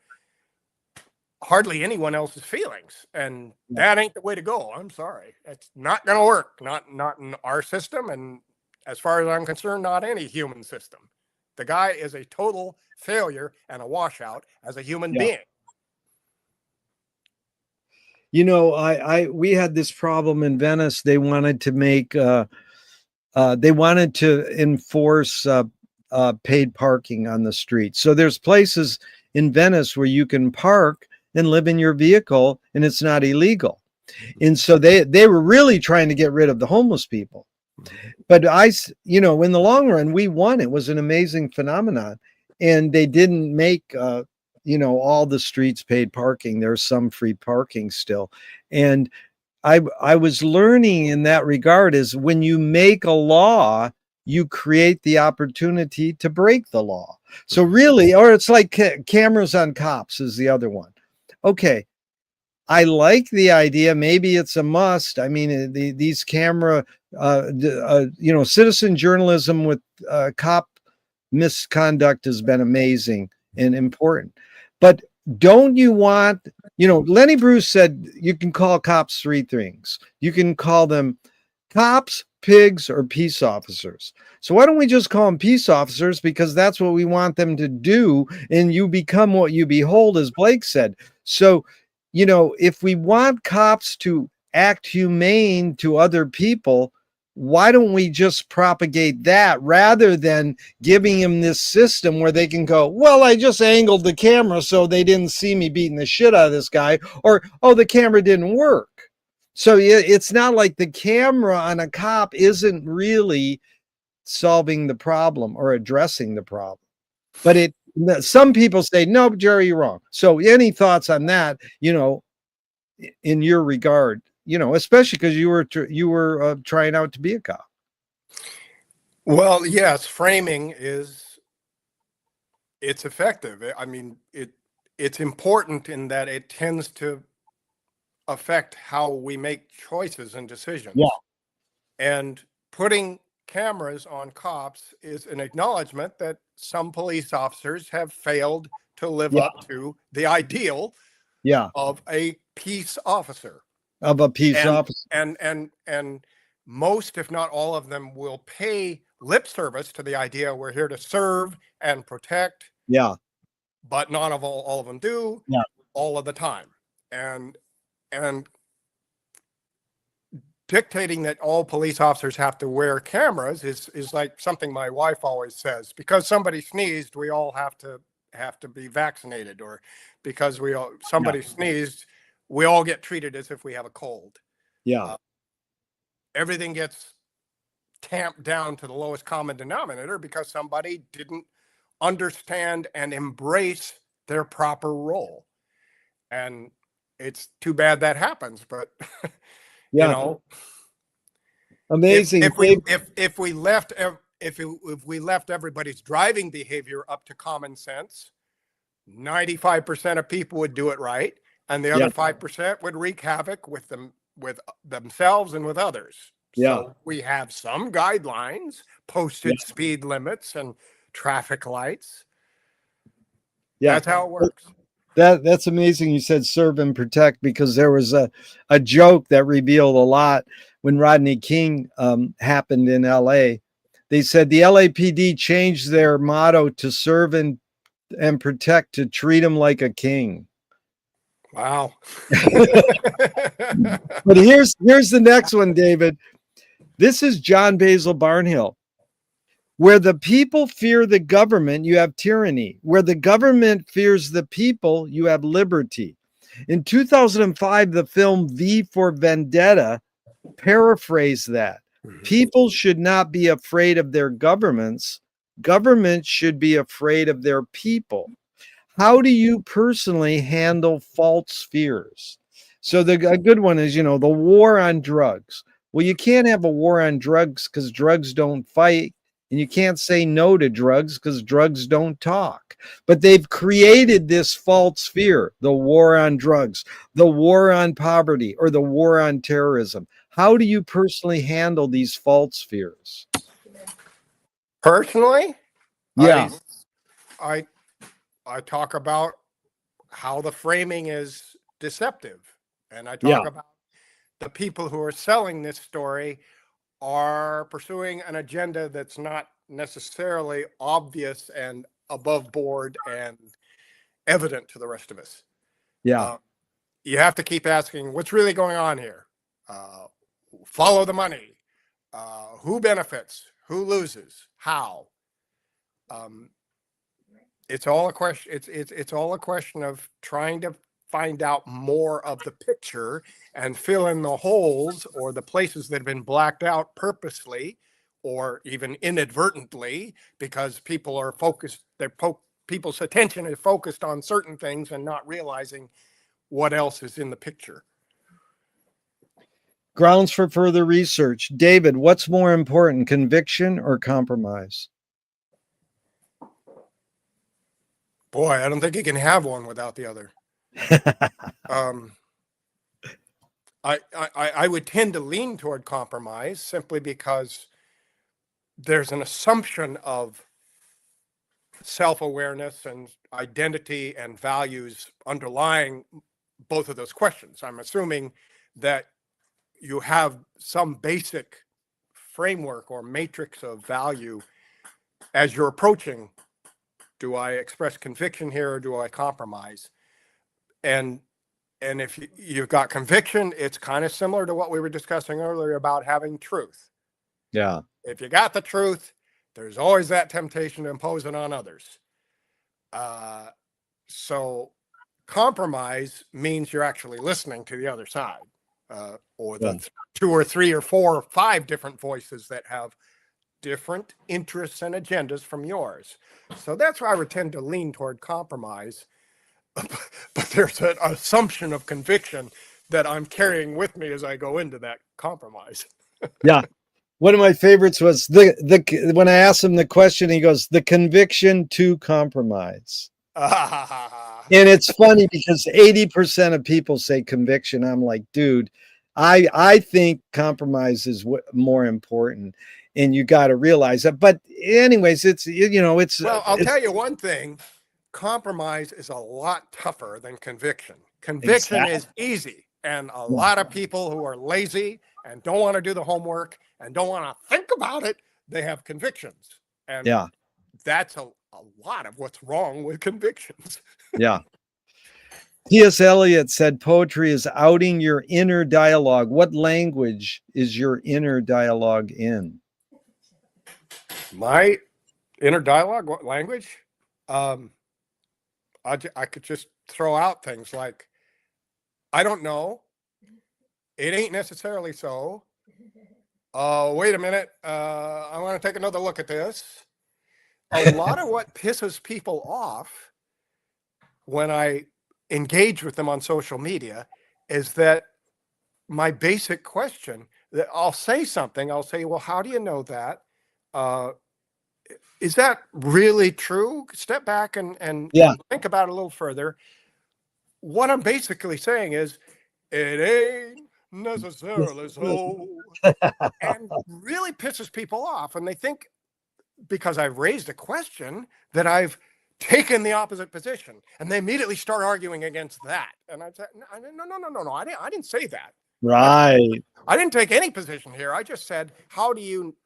hardly anyone else's feelings. And that ain't the way to go. I'm sorry. It's not going to work. Not in our system. And as far as I'm concerned, not any human system. The guy is a total failure and a washout as a human being. You know, we had this problem in Venice. They wanted to make, they wanted to enforce paid parking on the street. So there's places in Venice where you can park and live in your vehicle and it's not illegal. And so they were really trying to get rid of the homeless people. But you know, in the long run, we won. It was an amazing phenomenon. And they didn't make, you know, all the streets paid parking. There's some free parking still. And I was learning in that regard is when you make a law, you create the opportunity to break the law. So really, or it's like cameras on cops is the other one. Okay. I like the idea. Maybe it's a must. I mean, these camera, you know, citizen journalism with cop misconduct has been amazing and important. But don't you want, you know, Lenny Bruce said you can call cops three things. You can call them cops, pigs, or peace officers. So why don't we just call them peace officers? Because that's what we want them to do. And you become what you behold, as Blake said. So, you know, if we want cops to act humane to other people, why don't we just propagate that rather than giving them this system where they can go, well, I just angled the camera so they didn't see me beating the shit out of this guy, or, oh, the camera didn't work. So it's not like the camera on a cop isn't really solving the problem or addressing the problem. But some people say, no, Gerry, you're wrong. So any thoughts on that, you know, in your regard, you know, especially because you were trying out to be a cop? Well, yes, framing it's effective. I mean, it's important in that it tends to affect how we make choices and decisions. Yeah. And putting cameras on cops is an acknowledgement that some police officers have failed to live up to the ideal of a peace officer. Of a peace officer. And most, if not all of them, will pay lip service to the idea we're here to serve and protect. Yeah. But not all of them do all of the time. And dictating that all police officers have to wear cameras is like something my wife always says, because somebody sneezed, we all have to be vaccinated, or because somebody sneezed, we all get treated as if we have a cold. Yeah. Everything gets tamped down to the lowest common denominator because somebody didn't understand and embrace their proper role. And it's too bad that happens, but you know, amazing. If we left everybody's driving behavior up to common sense, 95% of people would do it right, and the other 5% would wreak havoc with themselves and with others. So we have some guidelines, posted speed limits and traffic lights. That's how it works. That's amazing. You said serve and protect, because there was a joke that revealed a lot when Rodney King happened in LA. They said the LAPD changed their motto to serve and protect, to treat him like a king. Wow. But here's the next one, David. This is John Basil Barnhill. Where the people fear the government, you have tyranny. Where the government fears the people, you have liberty. In 2005, the film V for Vendetta paraphrased that. People should not be afraid of their governments. Governments should be afraid of their people. How do you personally handle false fears? So a good one is, you know, the war on drugs. Well, you can't have a war on drugs because drugs don't fight. And you can't say no to drugs because drugs don't talk. But they've created this false fear, the war on drugs, the war on poverty, or the war on terrorism. How do you personally handle these false fears? Personally? Yeah. I talk about how the framing is deceptive, and I Yeah. talk about the people who are selling this story are pursuing an agenda that's not necessarily obvious and above board and evident to the rest of us. Yeah. You have to keep asking, what's really going on here? Follow the money. Who benefits? Who loses? How? It's all a question. It's all a question of trying to find out more of the picture and fill in the holes or the places that have been blacked out purposely or even inadvertently because people are focused. People's attention is focused on certain things and not realizing what else is in the picture. Grounds for further research. David, what's more important, conviction or compromise? Boy, I don't think you can have one without the other. I would tend to lean toward compromise simply because there's an assumption of self-awareness and identity and values underlying both of those questions. I'm assuming that you have some basic framework or matrix of value as you're approaching, do I express conviction here or do I compromise? And if you've got conviction, it's kind of similar to what we were discussing earlier about having truth. Yeah. If you got the truth, there's always that temptation to impose it on others. So compromise means you're actually listening to the other side, or the 2 or 3 or 4 or 5 different voices that have different interests and agendas from yours. So that's why I would tend to lean toward compromise. But there's an assumption of conviction that I'm carrying with me as I go into that compromise. Yeah. One of my favorites was when I asked him the question, he goes, the conviction to compromise. And it's funny because 80% of people say conviction. I'm like, dude, I think compromise is more important. And you got to realize that. But anyways, it's, well, I'll tell you one thing. Compromise is a lot tougher than conviction. Conviction is easy. And a lot of people who are lazy and don't want to do the homework and don't want to think about it, they have convictions. And that's a lot of what's wrong with convictions. Yeah. T.S. Eliot said poetry is outing your inner dialogue. What language is your inner dialogue in? My inner dialogue, what language? I could just throw out things like, I don't know. It ain't necessarily so. Wait a minute. I want to take another look at this. A lot of what pisses people off when I engage with them on social media is that my basic question that I'll say something, I'll say, well, how do you know that? Is that really true? Step back and think about it a little further. What I'm basically saying is, it ain't necessarily so. And really pisses people off. And they think because I've raised a question that I've taken the opposite position. And they immediately start arguing against that. And I said, no, I didn't say that. Right. I didn't take any position here. I just said, how do you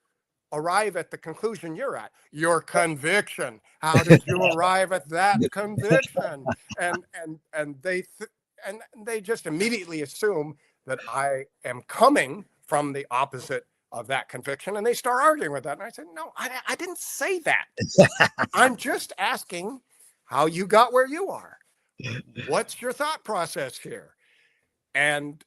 arrive at the conclusion you're at? Your conviction. How did you arrive at that conviction? And they just immediately assume that I am coming from the opposite of that conviction, and they start arguing with that. And I said, no, I didn't say that. I'm just asking how you got where you are. What's your thought process here? And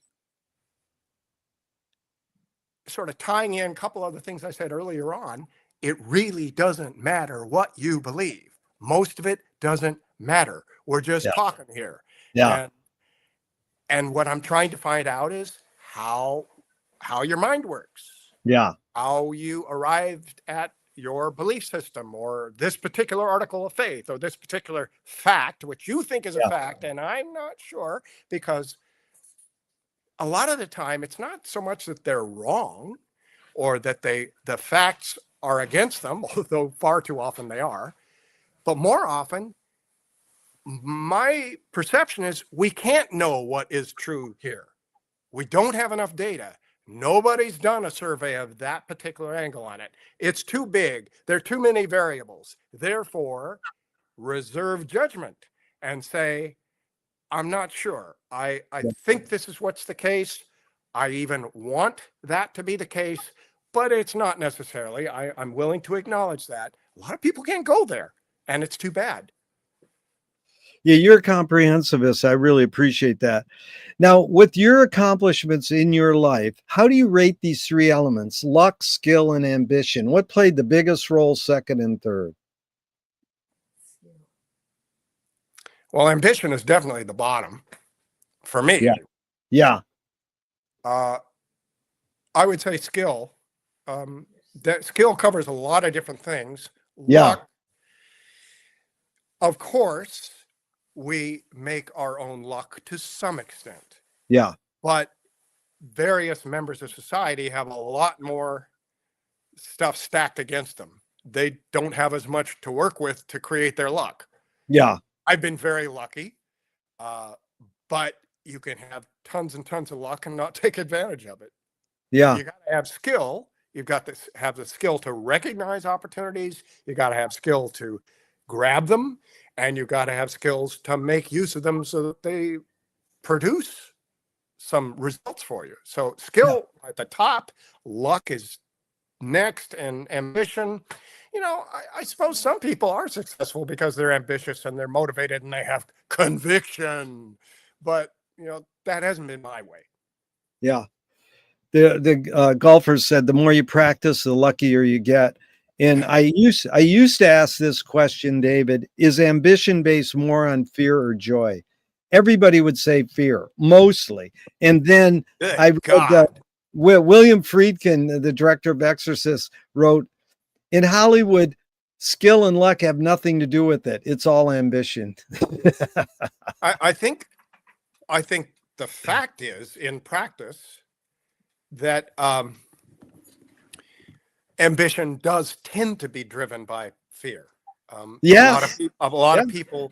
sort of tying in a couple other things I said earlier on, it really doesn't matter what you believe. Most of it doesn't matter. We're just talking here. Yeah. And what I'm trying to find out is how your mind works. Yeah. How you arrived at your belief system or this particular article of faith or this particular fact, which you think is a fact. And I'm not sure, because a lot of the time it's not so much that they're wrong or that the facts are against them, although far too often they are. But more often, my perception is we can't know what is true here. We don't have enough data. Nobody's done a survey of that particular angle on it. It's too big. There are too many variables. Therefore, reserve judgment and say, I'm not sure. I think this is what's the case. I even want that to be the case, but it's not necessarily. I'm willing to acknowledge that. A lot of people can't go there, and it's too bad. Yeah, you're a comprehensivist. I really appreciate that. Now, with your accomplishments in your life, how do you rate these three elements, luck, skill, and ambition? What played the biggest role, second and third? Well, ambition is definitely the bottom for me. Yeah. Yeah. I would say skill. That skill covers a lot of different things. Yeah. Luck, of course, we make our own luck to some extent. Yeah. But various members of society have a lot more stuff stacked against them. They don't have as much to work with to create their luck. Yeah. I've been very lucky, but you can have tons and tons of luck and not take advantage of it. Yeah. You got to have skill. You've got to have the skill to recognize opportunities. You got to have skill to grab them, and you got to have skills to make use of them so that they produce some results for you. So skill at the top, luck is next, and ambition. You know, I suppose some people are successful because they're ambitious and they're motivated and they have conviction, but you know, that hasn't been my way. Yeah. The golfers said the more you practice, the luckier you get. And I used to ask this question, David: is ambition based more on fear or joy? Everybody would say fear, mostly. And then Good I read William Friedkin, the director of Exorcist, wrote, in Hollywood, skill and luck have nothing to do with it. It's all ambition. I think the fact is, in practice, that ambition does tend to be driven by fear. Yes. A lot of people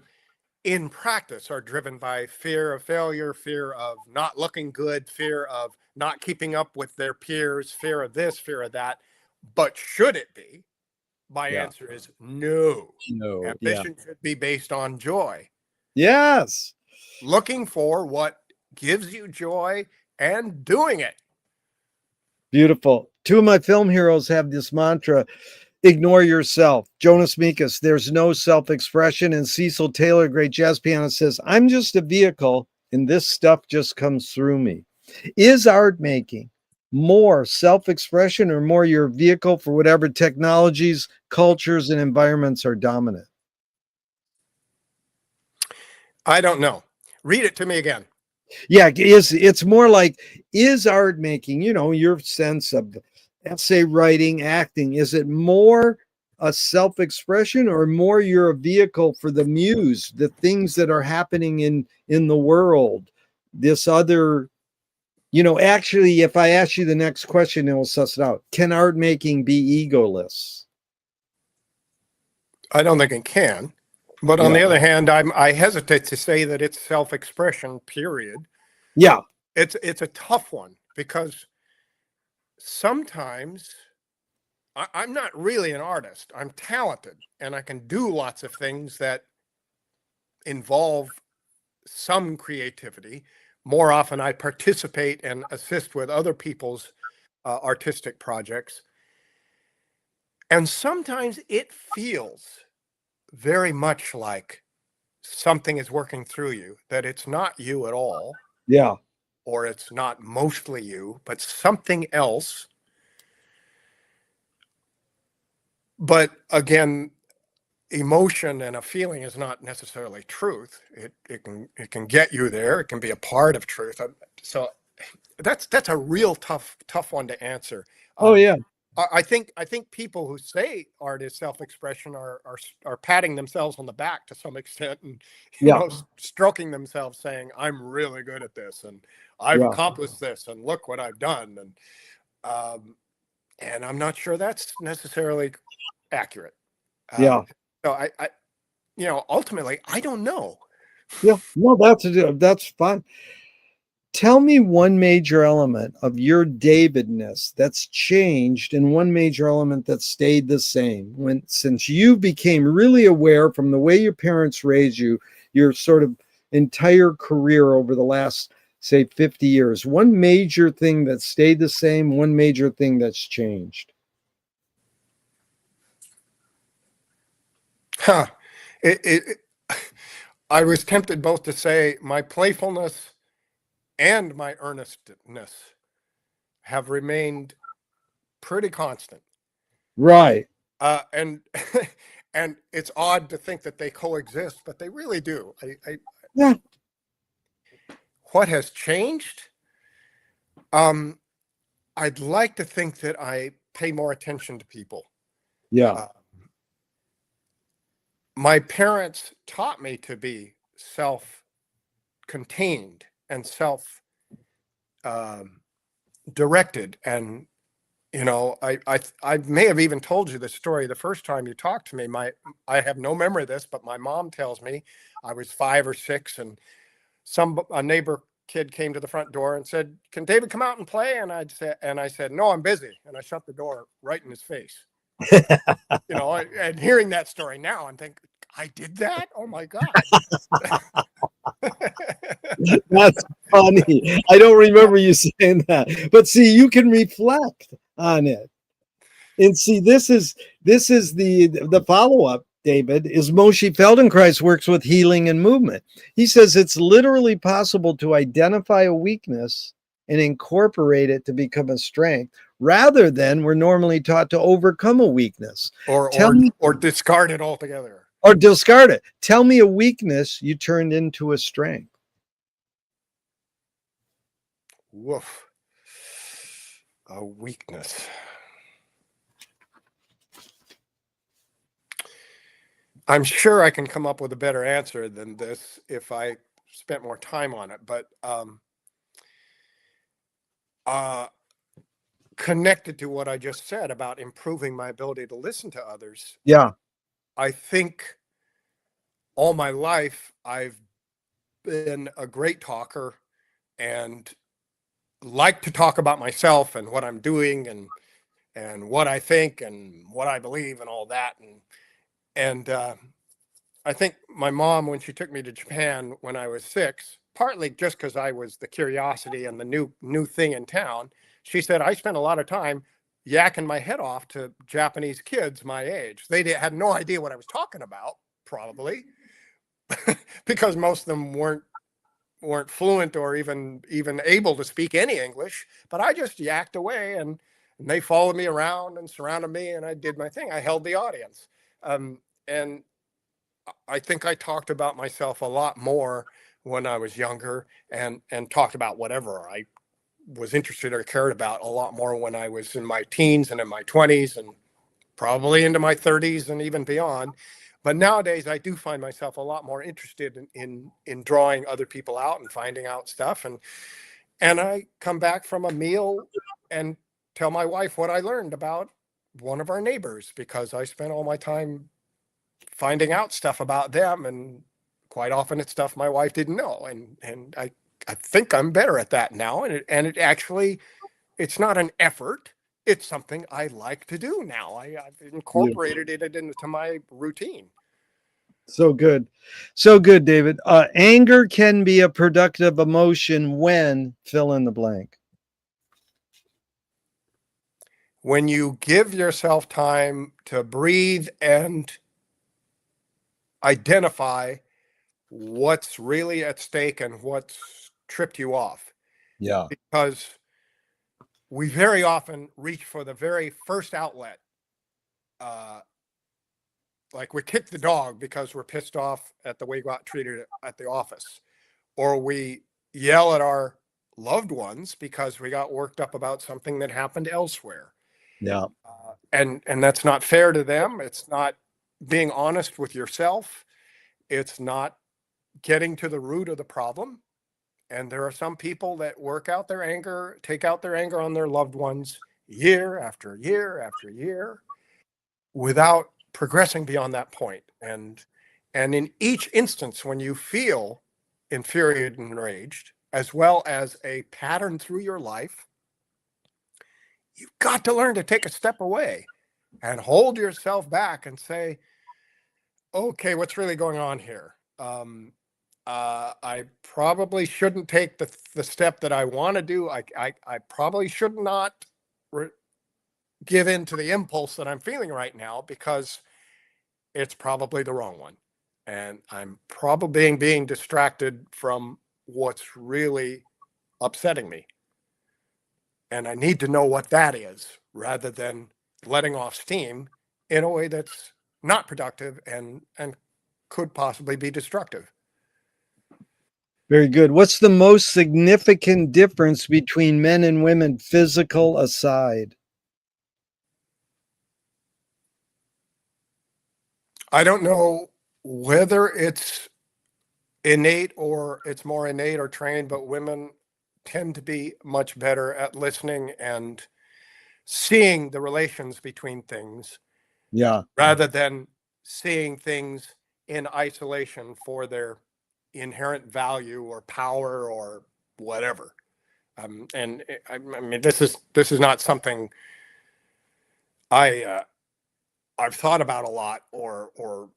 in practice are driven by fear of failure, fear of not looking good, fear of not keeping up with their peers, fear of this, fear of that. But should it be? My answer is no. No. Ambition should be based on joy. Yes. Looking for what gives you joy and doing it. Beautiful. Two of my film heroes have this mantra: ignore yourself. Jonas Mekas, there's no self-expression. And Cecil Taylor, great jazz pianist, says, I'm just a vehicle and this stuff just comes through me. Is art making more self-expression or more your vehicle for whatever technologies, cultures, and environments are dominant? I don't know. Read it to me again. Yeah, it's more like, is art making, you know, your sense of essay writing, acting, is it more a self-expression or more you're a vehicle for the muse, the things that are happening in the world, this other, you know? Actually, if I ask you the next question, it will suss it out. Can art making be egoless? I don't think it can. But on the other hand, I hesitate to say that it's self-expression, period. Yeah. It's a tough one because sometimes I'm not really an artist. I'm talented and I can do lots of things that involve some creativity. More often I participate and assist with other people's artistic projects. And sometimes it feels very much like something is working through you, that it's not you at all. Yeah. Or it's not mostly you, but something else. But again, emotion and a feeling is not necessarily truth. It can get you there. It can be a part of truth. So that's a real tough one to answer. Oh yeah. I think people who say art is self-expression are patting themselves on the back to some extent and you know, stroking themselves, saying, I'm really good at this and I've accomplished this and look what I've done. And I'm not sure that's necessarily accurate. So ultimately, I don't know. Yeah, no, that's fine. Tell me one major element of your Davidness that's changed and one major element that stayed the same since you became really aware from the way your parents raised you, your sort of entire career over the last, say, 50 years. One major thing that stayed the same, one major thing that's changed. Huh. I was tempted both to say my playfulness and my earnestness have remained pretty constant. Right. And and it's odd to think that they coexist, but they really do. Yeah. What has changed? I'd like to think that I pay more attention to people. Yeah. Uh, my parents taught me to be self-contained and self directed, and I may have even told you the story the first time you talked to me. I have no memory of this, but my mom tells me I was 5 or 6, and a neighbor kid came to the front door and said, "Can David come out and play?" And I said, "No, I'm busy," and I shut the door right in his face. And hearing that story now, I'm thinking, I did that? Oh my God. That's funny. I don't remember you saying that. But see, you can reflect on it. And see, this is the follow-up, David, is Moshe Feldenkrais works with healing and movement. He says it's literally possible to identify a weakness and incorporate it to become a strength, rather than we're normally taught to overcome a weakness. or discard it altogether. Or discard it. Tell me a weakness you turned into a strength. Woof. A weakness. I'm sure I can come up with a better answer than this if I spent more time on it, but connected to what I just said about improving my ability to listen to others. Yeah. I think all my life I've been a great talker and like to talk about myself and what I'm doing and what I think and what I believe and all that. And I think my mom, when she took me to Japan when I was 6, partly just because I was the curiosity and the new thing in town, she said I spent a lot of time yakking my head off to Japanese kids my age. They had no idea what I was talking about, probably, because most of them weren't fluent or even able to speak any English. But I just yacked away, and they followed me around and surrounded me, and I did my thing. I held the audience, and I think I talked about myself a lot more when I was younger, and talked about whatever I was interested or cared about a lot more when I was in my teens and in my 20s and probably into my 30s and even beyond. But nowadays I do find myself a lot more interested in drawing other people out and finding out stuff, and I come back from a meal and tell my wife what I learned about one of our neighbors, because I spent all my time finding out stuff about them, and quite often it's stuff my wife didn't know, and I think I'm better at that now, and it actually, it's not an effort, it's something I like to do now. I've incorporated it into my routine. So good. So good, David. Anger can be a productive emotion when fill in the blank. When you give yourself time to breathe and identify what's really at stake and what's tripped you off, Yeah. because we very often reach for the very first outlet. Uh, like we kick the dog because we're pissed off at the way we got treated at the office, or we yell at our loved ones because we got worked up about something that happened elsewhere. Yeah. And that's not fair to them. It's not being honest with yourself. It's not getting to the root of the problem. And there are some people that take out their anger on their loved ones year after year after year without progressing beyond that point. And And in each instance, when you feel infuriated and enraged, as well as a pattern through your life, you've got to learn to take a step away and hold yourself back and say, okay, what's really going on here? I probably shouldn't take the step that I want to do. I probably should not give in to the impulse that I'm feeling right now, because it's probably the wrong one. And I'm probably being distracted from what's really upsetting me. And I need to know what that is, rather than letting off steam in a way that's not productive and could possibly be destructive. Very good. What's the most significant difference between men and women, physical aside? I don't know whether it's innate or it's more innate or trained, but women tend to be much better at listening and seeing the relations between things, Yeah. rather than seeing things in isolation for their inherent value or power or whatever. And I mean, this is not something I've thought about a lot or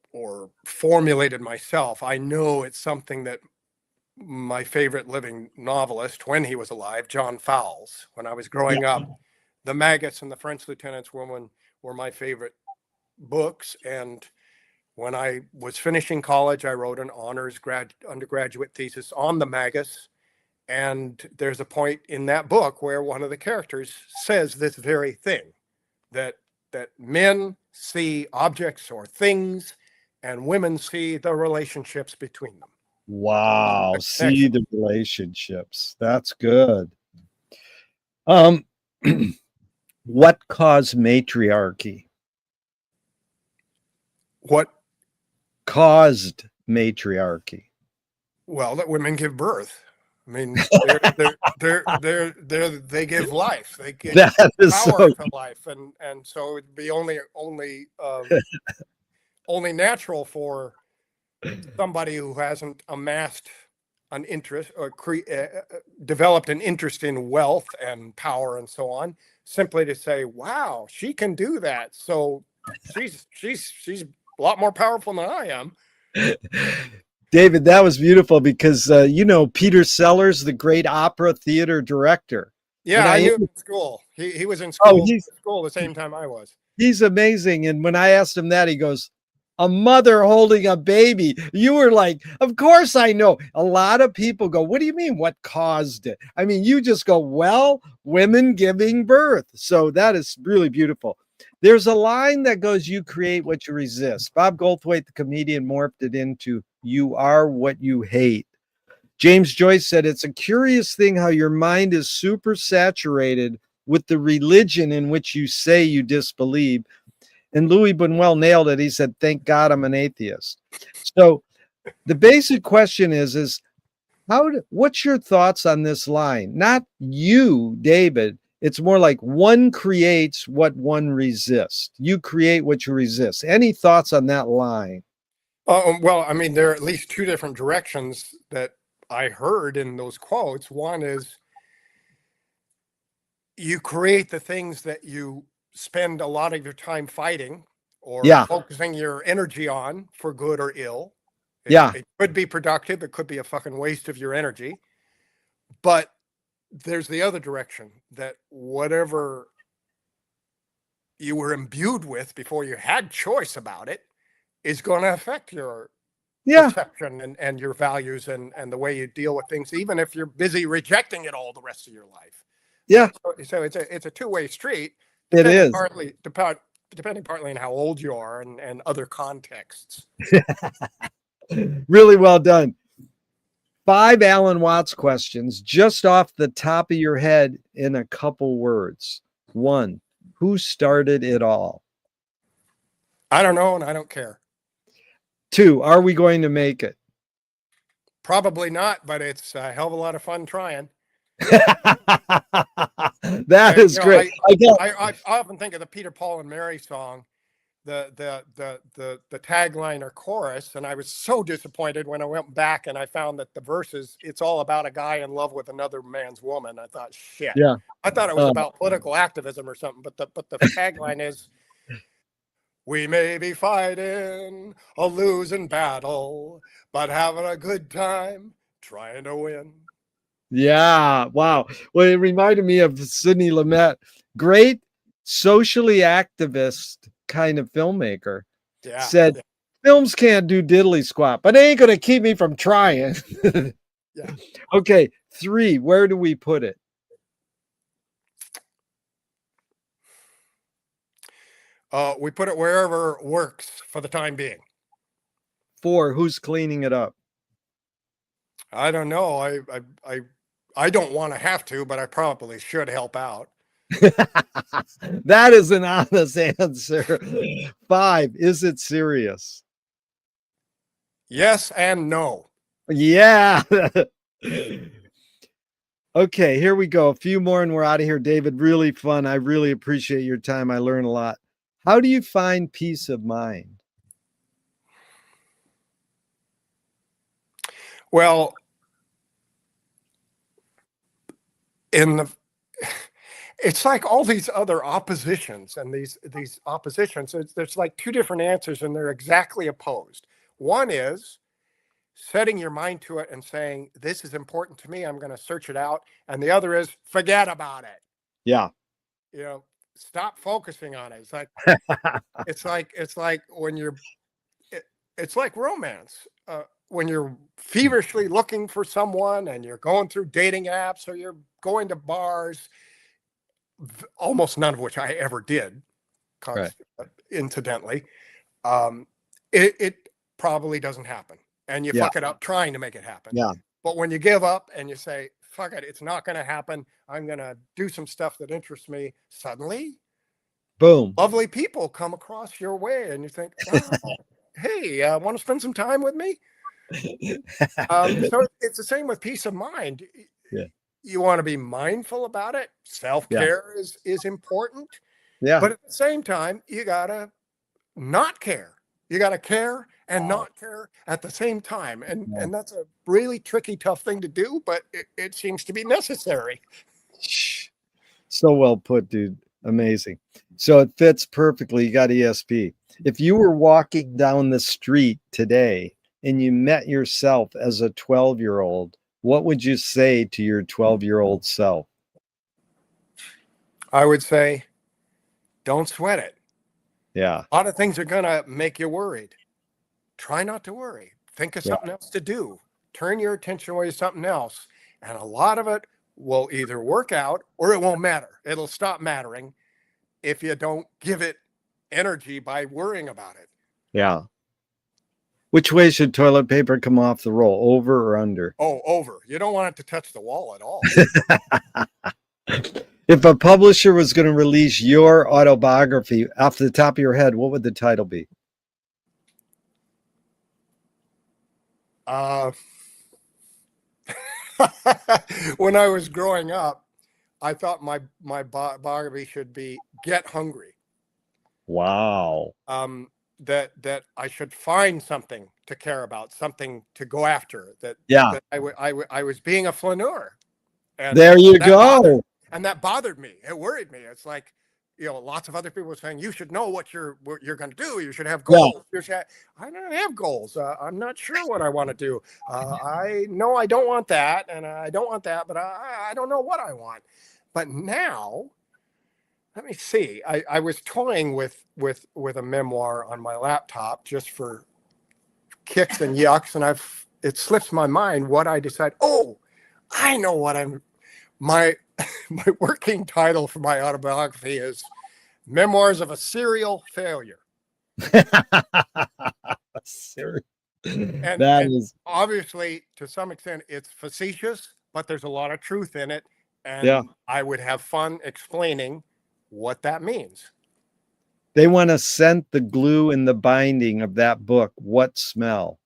formulated myself. I know it's something that my favorite living novelist, when he was alive, John Fowles, when I was growing up, The Maggots and the French Lieutenant's Woman were my favorite books. And when I was finishing college, I wrote an honors undergraduate thesis on the maggots. And there's a point in that book where one of the characters says this very thing, that men see objects or things and women see the relationships between them. Wow. The See connection. the relationships. That's good. Um, what caused matriarchy? What? Caused matriarchy. Well, that women give birth. I mean, they give life. They give That is power so to life, and so it'd be only natural for somebody who hasn't amassed an interest or developed an interest in wealth and power and so on, simply to say, "Wow, she can do that." So she's a lot more powerful than I am. David, that was beautiful because Peter Sellers, the great opera theater director. Yeah, I knew him in school. He was in Oh, school the same time I was. he's amazing. And when I asked him that, he goes, "A mother holding a baby." You were like, "Of course I know." A lot of people go, "What do you mean? What caused it?" I mean, you just go, "Well, women giving birth." So that is really beautiful. There's a line that goes, "You create what you resist." Bob Goldthwait, the comedian, morphed it into, "You are what you hate." James Joyce said, "It's a curious thing how your mind is super saturated with the religion in which you say you disbelieve." And Louis Buñuel nailed it. He said, "Thank God I'm an atheist." So the basic question is what's your thoughts on this line? Not you, David. It's more like one creates what one resists. You create what you resist. Any thoughts on that line? Well, I mean, there are at least two different directions that I heard in those quotes. One is you create the things that you spend a lot of your time fighting or focusing your energy on, for good or ill. It could be productive. It could be a fucking waste of your energy. But there's the other direction, that whatever you were imbued with before you had choice about it is going to affect your perception and your values and the way you deal with things, even if you're busy rejecting it all the rest of your life. Yeah. So it's a two-way street. It is. Depending partly on how old you are and other contexts. Really well done. 5 Alan Watts questions just off the top of your head in a couple words. 1, who started it all? I don't know, and I don't care. 2, are we going to make it? Probably not, but it's a hell of a lot of fun trying. That is great. I often think of the Peter, Paul, and Mary song. the tagline or chorus, and I was so disappointed when I went back and I found that the verses, it's all about a guy in love with another man's woman. I thought, shit. Yeah. I thought it was about political activism or something, but the tagline is, we may be fighting a losing battle, but having a good time trying to win. Yeah. Wow. Well, it reminded me of Sidney Lumet, great socially activist kind of filmmaker. Yeah. Said, films can't do diddly squat, but they ain't going to keep me from trying. Yeah. Okay. 3, where do we put it? We put it wherever works for the time being. 4, who's cleaning it up? I don't know. I don't want to have to, but I probably should help out. That is an honest answer. 5, is it serious? Yes and no. Yeah. Okay, here we go. A few more and we're out of here. David, really fun. I really appreciate your time. I learned a lot. How do you find peace of mind? Well, it's like all these other oppositions, and these oppositions, there's like 2 different answers and they're exactly opposed. One is setting your mind to it and saying, this is important to me, I'm going to search it out. And the other is forget about it. Yeah. Stop focusing on it. It's like when it's like romance. When you're feverishly looking for someone and you're going through dating apps or you're going to bars, almost none of which I ever did, Right. incidentally, it probably doesn't happen. And you fuck it up trying to make it happen. Yeah. But when you give up and you say, fuck it, it's not going to happen, I'm going to do some stuff that interests me, suddenly, boom, lovely people come across your way and you think, wow, hey, want to spend some time with me? So it's the same with peace of mind. Yeah. You want to be mindful about it. Self-care is important. Yeah. But at the same time, you got to not care. You got to care and not care at the same time. And that's a really tricky, tough thing to do, but it seems to be necessary. So well put, dude. Amazing. So it fits perfectly. You got ESP. If you were walking down the street today and you met yourself as a 12-year-old, what would you say to your 12-year-old self? I would say, don't sweat it. Yeah. A lot of things are going to make you worried. Try not to worry. Think of something else to do. Turn your attention away to something else. And a lot of it will either work out or it won't matter. It'll stop mattering if you don't give it energy by worrying about it. Yeah. Which way should toilet paper come off the roll, over or under? Oh, over. You don't want it to touch the wall at all. If a publisher was going to release your autobiography off the top of your head, what would the title be? When I was growing up, I thought my biography should be Get Hungry. Wow. That I should find something to care about, something to go after. That I was being a flaneur. And there you go. And that bothered me. It worried me. It's like, lots of other people were saying, you should know what you're going to do. You should have goals. I don't have goals. I'm not sure what I want to do. I know I don't want that, and I don't want that, but I don't know what I want. But now, let me see. I was toying with a memoir on my laptop just for kicks and yucks, and it slips my mind what I decide. Oh, I know what my working title for my autobiography is Memoirs of a Serial Failure. And obviously, to some extent, it's facetious, but there's a lot of truth in it. And I would have fun explaining what that means. They want to scent the glue in the binding of that book. What smell?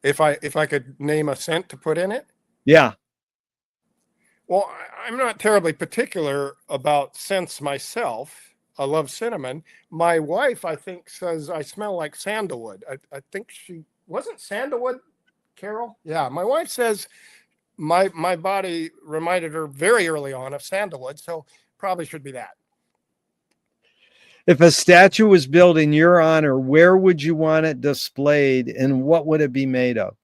If I could name a scent to put in it? Yeah. Well, I'm not terribly particular about scents myself. I love cinnamon. My wife, I think, says I smell like sandalwood. I think she wasn't sandalwood, Carol. Yeah, my wife says my body reminded her very early on of sandalwood, so probably should be that. If a statue was built in your honor, where would you want it displayed, and what would it be made of?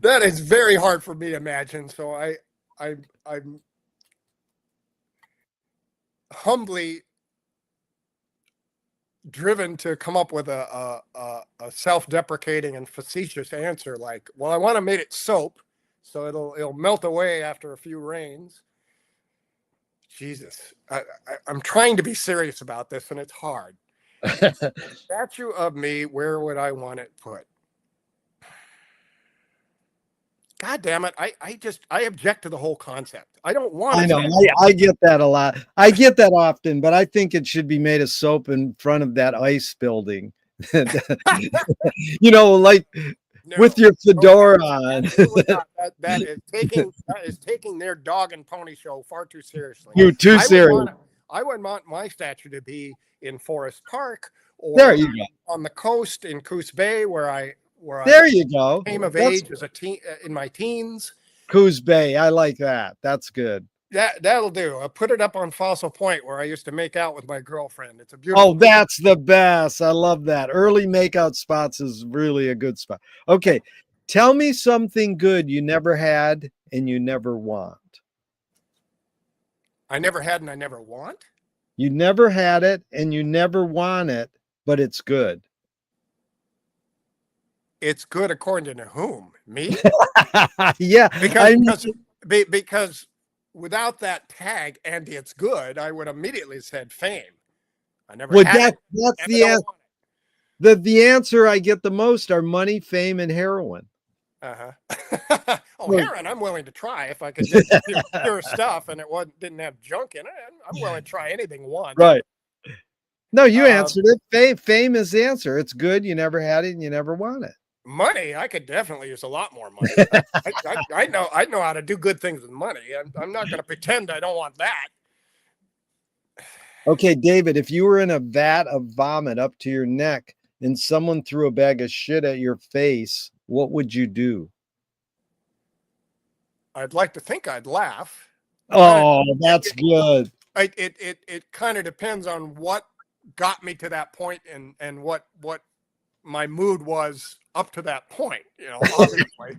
That is very hard for me to imagine. So I'm humbly driven to come up with a self-deprecating and facetious answer like, well, I want to make it soap, so it'll melt away after a few rains. Jesus, I'm trying to be serious about this, and it's hard. Statue of me, where would I want it put? God damn it. I object to the whole concept. I don't want I it. know. I get that a lot. I get that often, but I think it should be made of soap in front of that ice building. You know, like No, with your fedora no, on. absolutely not. That is taking their dog and pony show far too seriously. You're too serious. I would want my statue to be in Forest Park or There you go. on the coast in Coos Bay, where There you go. came of age as a teen in my teens. Coos Bay. I like that. That's good. That'll do. I put it up on Fossil Point where I used to make out with my girlfriend. It's a beautiful. Oh, that's the best. I love that. Early makeout spots is really a good spot. Okay. Tell me something good you never had and you never want. I never had and I never want. You never had it and you never want it, but it's good. It's good according to whom? Me? Yeah. Because without that tag, and it's good, I would immediately said fame. I never had it. That's the answer. The answer I get the most are money, fame, and heroin. Uh-huh. Heroin, I'm willing to try if I could get pure stuff and it didn't have junk in it. I'm willing to try anything once. Right. No, you answered it. Fame is the answer. It's good. You never had it and you never want it. Money, I could definitely use a lot more money. I know how to do good things with money. I'm not going to pretend I don't want that. Okay, David, if you were in a vat of vomit up to your neck and someone threw a bag of shit at your face, what would you do? I'd like to think I'd laugh. Oh, that's good. It kind of depends on what got me to that point and what my mood was up to that point, you know, obviously.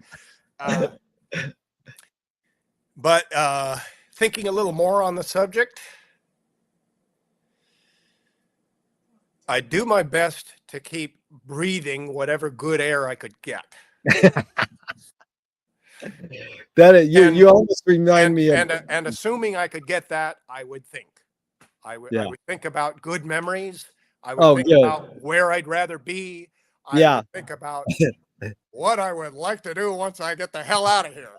But thinking a little more on the subject, I do my best to keep breathing whatever good air I could get. You almost remind me of. And assuming I could get that, I would think. I would think about good memories. I would think about where I'd rather be. I would think about what I would like to do once I get the hell out of here.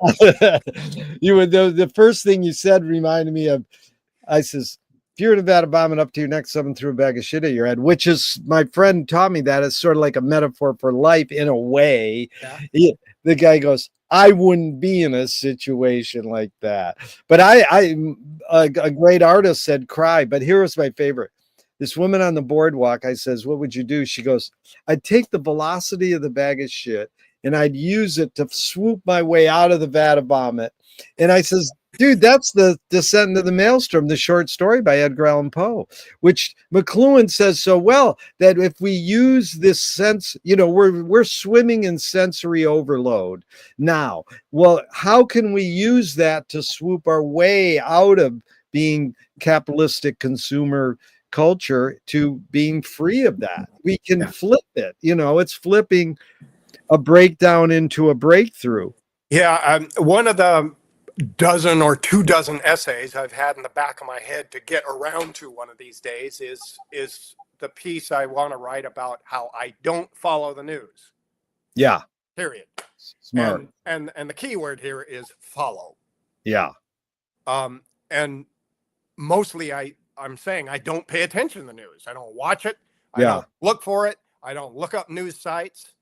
The first thing you said reminded me of, I says, if you're in a vat of vomit up to your neck, someone threw a bag of shit at your head, which is, my friend taught me that it's sort of like a metaphor for life in a way. Yeah. The guy goes, I wouldn't be in a situation like that. But a great artist said cry, but here was my favorite. This woman on the boardwalk, I says, what would you do? She goes, I'd take the velocity of the bag of shit and I'd use it to swoop my way out of the vat of vomit. And I says, dude, that's the Descent into the Maelstrom, the short story by Edgar Allan Poe, which McLuhan says so well, that if we use this sense, you know, we're swimming in sensory overload now. Well, how can we use that to swoop our way out of being capitalistic consumer culture to being free of that? We can flip it. You know, it's flipping a breakdown into a breakthrough. Yeah, one of the dozen or 2 dozen essays I've had in the back of my head to get around to one of these days is the piece I want to write about how I don't follow the news. Yeah. Period. Smart. And the key word here is follow. Yeah. And mostly I'm saying I don't pay attention to the news. I don't watch it. I don't look for it. I don't look up news sites.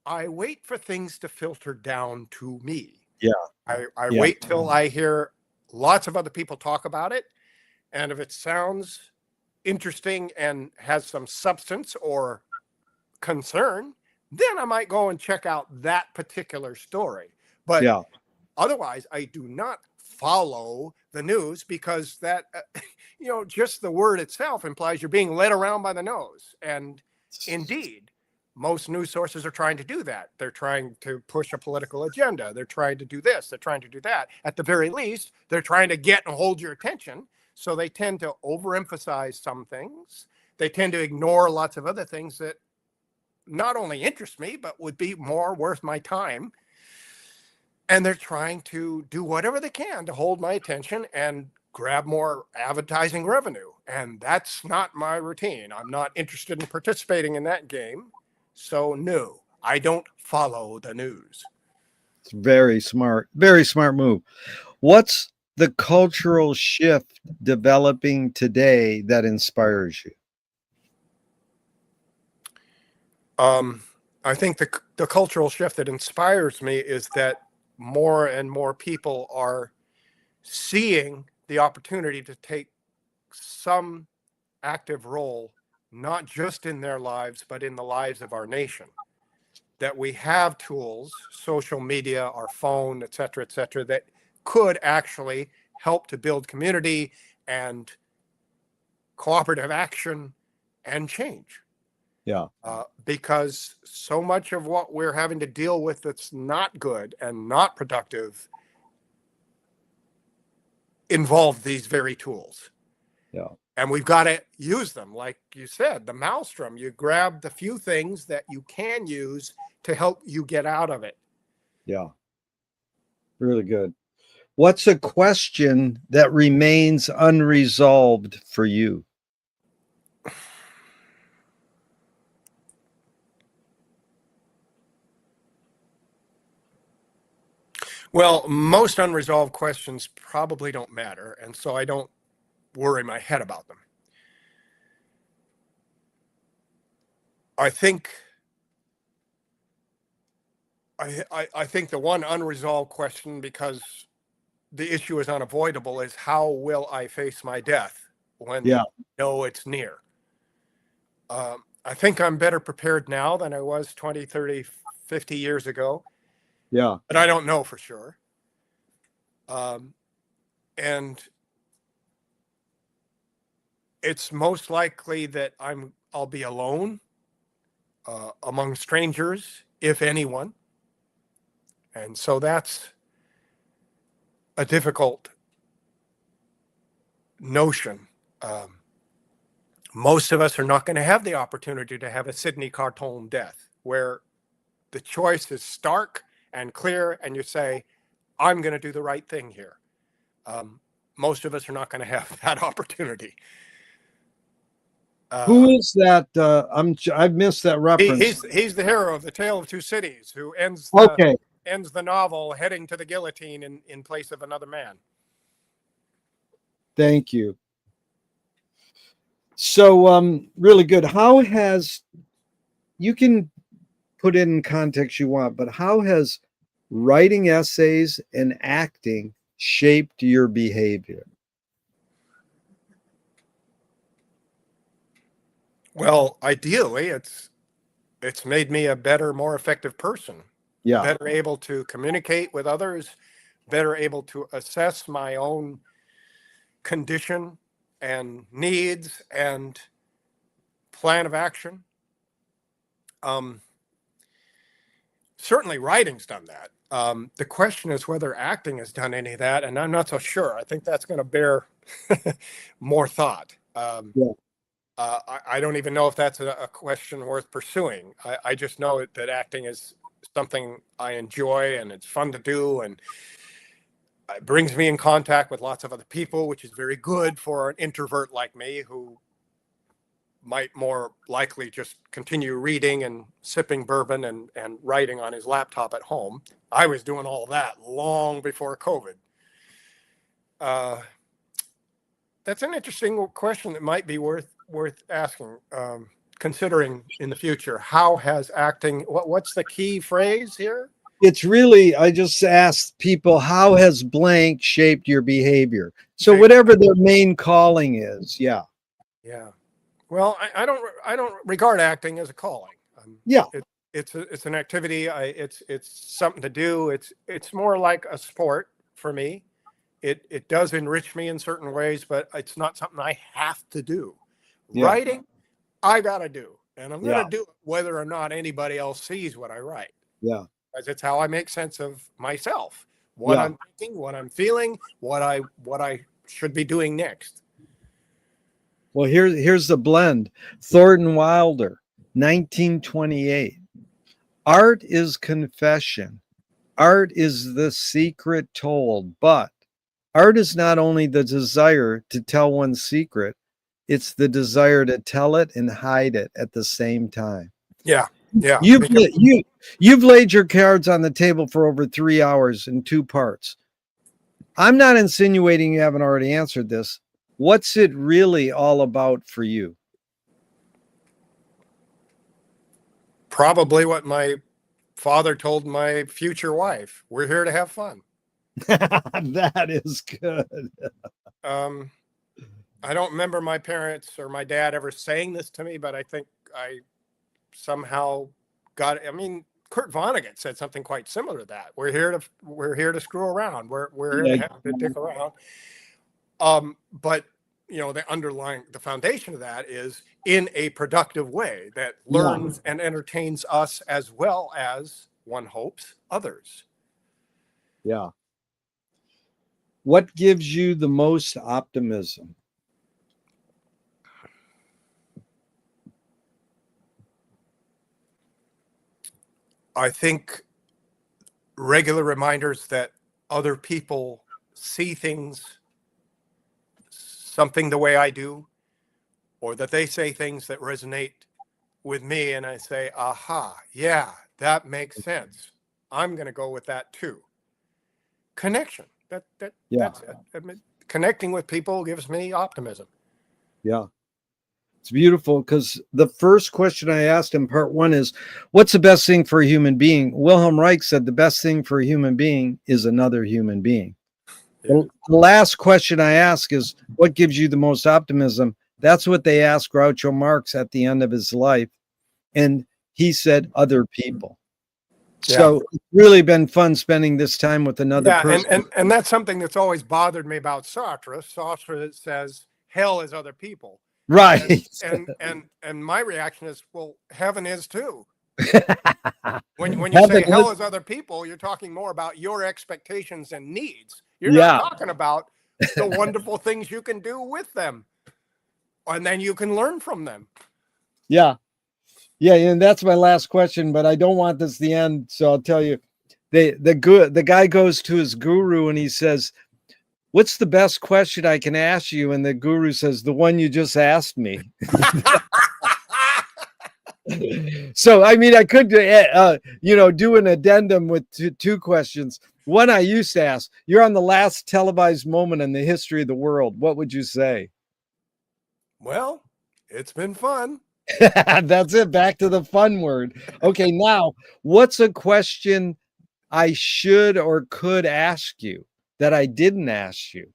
I wait for things to filter down to me. Yeah. I Yeah. wait till I hear lots of other people talk about it. And if it sounds interesting and has some substance or concern, then I might go and check out that particular story. But Yeah. otherwise, I do not follow the news because that, just the word itself implies you're being led around by the nose. And indeed, most news sources are trying to do that. They're trying to push a political agenda. They're trying to do this. They're trying to do that. At the very least, they're trying to get and hold your attention. So they tend to overemphasize some things. They tend to ignore lots of other things that not only interest me, but would be more worth my time. And they're trying to do whatever they can to hold my attention and grab more advertising revenue. And that's not my routine. I'm not interested in participating in that game. So no, I don't follow the news. It's very smart move. What's the cultural shift developing today that inspires you? I think the cultural shift that inspires me is that more and more people are seeing the opportunity to take some active role, not just in their lives, but in the lives of our nation. That we have tools, social media, our phone, et cetera, that could actually help to build community and cooperative action and change. Yeah. Because so much of what we're having to deal with that's not good and not productive involve these very tools. Yeah. And we've got to use them. Like you said, the maelstrom, you grab the few things that you can use to help you get out of it. Yeah. Really good. What's a question that remains unresolved for you? Well, most unresolved questions probably don't matter. And so I don't worry my head about them. I think I think the one unresolved question, because the issue is unavoidable, is how will I face my death when Yeah. I know it's near? I think I'm better prepared now than I was 20, 30, 50 years ago, Yeah. but I don't know for sure. And it's most likely that I'll be alone among strangers, if anyone. And so that's a difficult notion. Most of us are not going to have the opportunity to have a Sidney Carton death, where the choice is stark and clear, and you say, I'm going to do the right thing here. Most of us are not going to have that opportunity. Who is that? I've missed that reference. He's the hero of The Tale of Two Cities, who ends Okay. the novel heading to the guillotine in place of another man. Thank you. So, really good. How has, you can put it in context you want, but how has writing essays and acting shaped your behavior? Well, ideally, it's made me a better, more effective person. Yeah. Better able to communicate with others, better able to assess my own condition and needs and plan of action. Certainly writing's done that. The question is whether acting has done any of that, and I'm not so sure. I think that's going to bear more thought. Yeah. I don't even know if that's a question worth pursuing. I just know that acting is something I enjoy, and it's fun to do, and it brings me in contact with lots of other people, which is very good for an introvert like me, who might more likely just continue reading and sipping bourbon and writing on his laptop at home. I was doing all that long before COVID. That's an interesting question that might be worth asking, considering in the future. How has acting? What's the key phrase here? it's really, I just asked people, how has blank shaped your behavior? So whatever their main calling is. Yeah. Yeah. Well, I don't regard acting as a calling. Yeah. It's an activity. It's something to do. It's more like a sport for me. It does enrich me in certain ways, but it's not something I have to do. Yeah. Writing, I got to do, and I'm going Yeah. to do it whether or not anybody else sees what I write. Yeah. Because it's how I make sense of myself, what Yeah. I'm thinking, what I'm feeling, what I should be doing next. Well, here's the blend. Thornton Wilder, 1928. Art is confession. Art is the secret told, but art is not only the desire to tell one's secret, it's the desire to tell it and hide it at the same time. Yeah. Yeah. You've laid your cards on the table for over 3 hours in 2 parts. I'm not insinuating you haven't already answered this. What's it really all about for you? Probably what my father told my future wife. We're here to have fun. That is good. I don't remember my parents or my dad ever saying this to me, but I think I somehow got it. I mean, Kurt Vonnegut said something quite similar to that. We're here to screw around. We're here to have to dick around. But the foundation of that is in a productive way that learns and entertains us as well as, one hopes, others. Yeah. What gives you the most optimism? I think regular reminders that other people see things something the way I do, or that they say things that resonate with me, and I say, aha, yeah, that makes sense. I'm going to go with that too. Connection. That's it. I mean, connecting with people gives me optimism. Yeah. It's beautiful because the first question I asked in part 1 is, what's the best thing for a human being? Wilhelm Reich said the best thing for a human being is another human being. Yeah. The last question I ask is, what gives you the most optimism? That's what they asked Groucho Marx at the end of his life. And he said, other people. Yeah. So it's really been fun spending this time with another person. And that's something that's always bothered me about Sartre. Sartre says, hell is other people. Right. And my reaction is, well, heaven is too. When you say hell is other people, you're talking more about your expectations and needs. You're not talking about the wonderful things you can do with them, and then you can learn from them. Yeah. Yeah, and that's my last question, but I don't want this the end, so I'll tell you. The guy goes to his guru and he says, what's the best question I can ask you? And the guru says, the one you just asked me. So, I mean, I could, do an addendum with two questions. One I used to ask, you're on the last televised moment in the history of the world. What would you say? Well, it's been fun. That's it. Back to the fun word. Okay, now, what's a question I should or could ask you that I didn't ask you?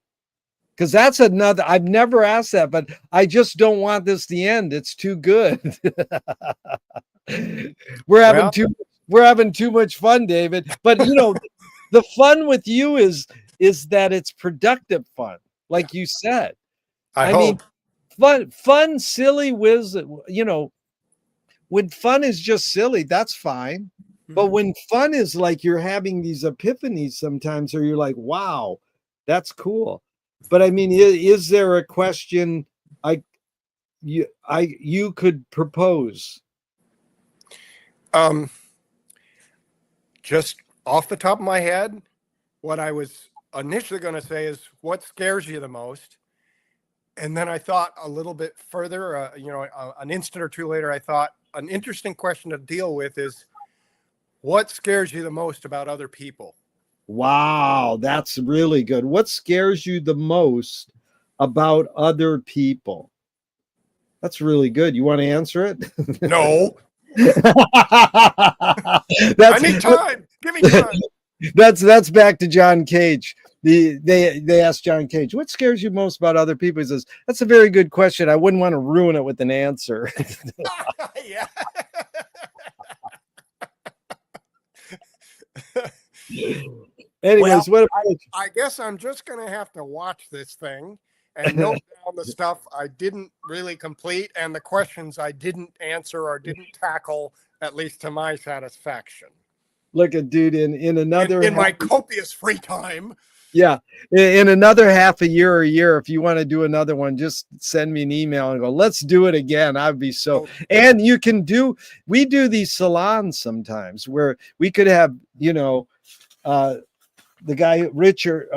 Because that's another, I've never asked that, but I just don't want this to end. It's too good. We're having too much fun, David. But the fun with you is that it's productive fun, like you said. I hope. Mean, fun, silly, when fun is just silly, that's fine. But when fun is like you're having these epiphanies sometimes, or you're like, wow, that's cool. But I mean, is there a question you could propose? Just off the top of my head, what I was initially going to say is, what scares you the most? And then I thought a little bit further, an instant or two later, I thought an interesting question to deal with is, what scares you the most about other people? Wow, that's really good. What scares you the most about other people? That's really good. You want to answer it? No. I need time. Give me time. That's back to John Cage. They asked John Cage, what scares you most about other people? He says, that's a very good question. I wouldn't want to ruin it with an answer. Yeah. Anyways, Well, what about you? I guess I'm just going to have to watch this thing and note down the stuff I didn't really complete and the questions I didn't answer or didn't tackle, at least to my satisfaction. Look at dude in another in my copious free time. Yeah, in another half a year or a year, if you want to do another one, just send me an email and go, let's do it again. I'd be so. And you can do, we do these salons sometimes where we could have, you know, the guy Richard,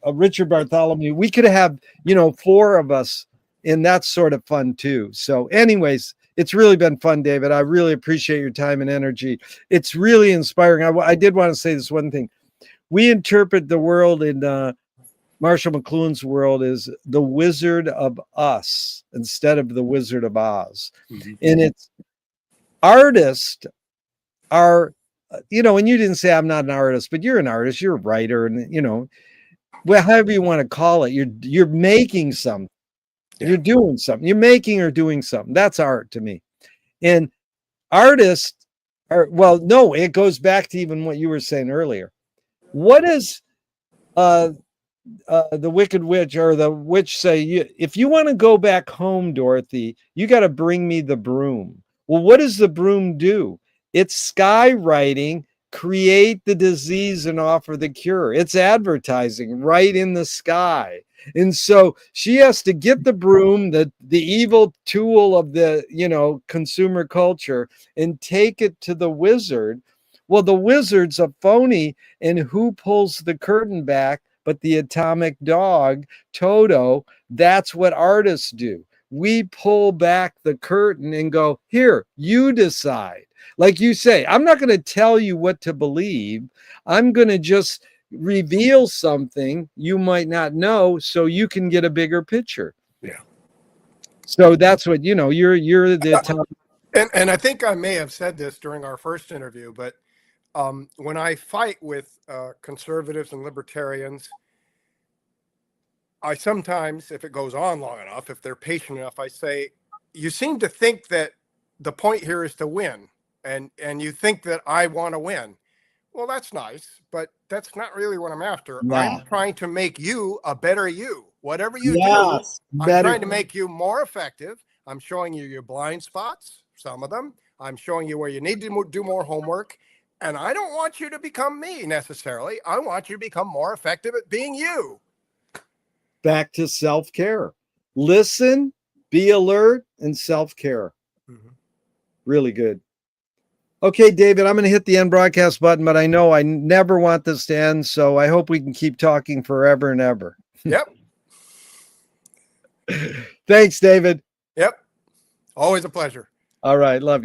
Richard Bartholomew. We could have, you know, 4 of us, and that's sort of fun too. So, anyways, it's really been fun, David. I really appreciate your time and energy. It's really inspiring. I did want to say this one thing. We interpret the world in Marshall McLuhan's world as the Wizard of Us instead of the Wizard of Oz. Mm-hmm. And it's artists are, you know, and you didn't say I'm not an artist, but you're an artist, you're a writer, and you know, well, however you want to call it, you're making something, you're doing something, you're making or doing something. That's art to me. And artists are, well, no, it goes back to even what you were saying earlier. What is the Wicked Witch or the witch say? If you want to go back home, Dorothy, you got to bring me the broom. Well, what does the broom do? It's skywriting, create the disease and offer the cure. It's advertising right in the sky. And so she has to get the broom, the evil tool of the, you know, consumer culture, and take it to the wizard. Well, the wizard's a phony, and who pulls the curtain back but the atomic dog, Toto? That's what artists do. We pull back the curtain and go, here, you decide. Like you say, I'm not going to tell you what to believe. I'm going to just reveal something you might not know so you can get a bigger picture. Yeah. So that's what, you know, you're the atomic. And I think I may have said this during our first interview, but when I fight with conservatives and libertarians, I sometimes, if it goes on long enough, if they're patient enough, I say, you seem to think that the point here is to win, and you think that I want to win. Well, that's nice, but that's not really what I'm after. No. I'm trying to make you a better you. Whatever you do, I'm trying to make you more effective. I'm showing you your blind spots, some of them. I'm showing you where you need to do more homework. And I don't want you to become me necessarily. I want you to become more effective at being you. Back to self-care. Listen, be alert, and self-care. Mm-hmm. Really good. Okay, David, I'm going to hit the end broadcast button, but I know I never want this to end, so I hope we can keep talking forever and ever. Yep. Thanks, David. Yep. Always a pleasure. All right. Love you.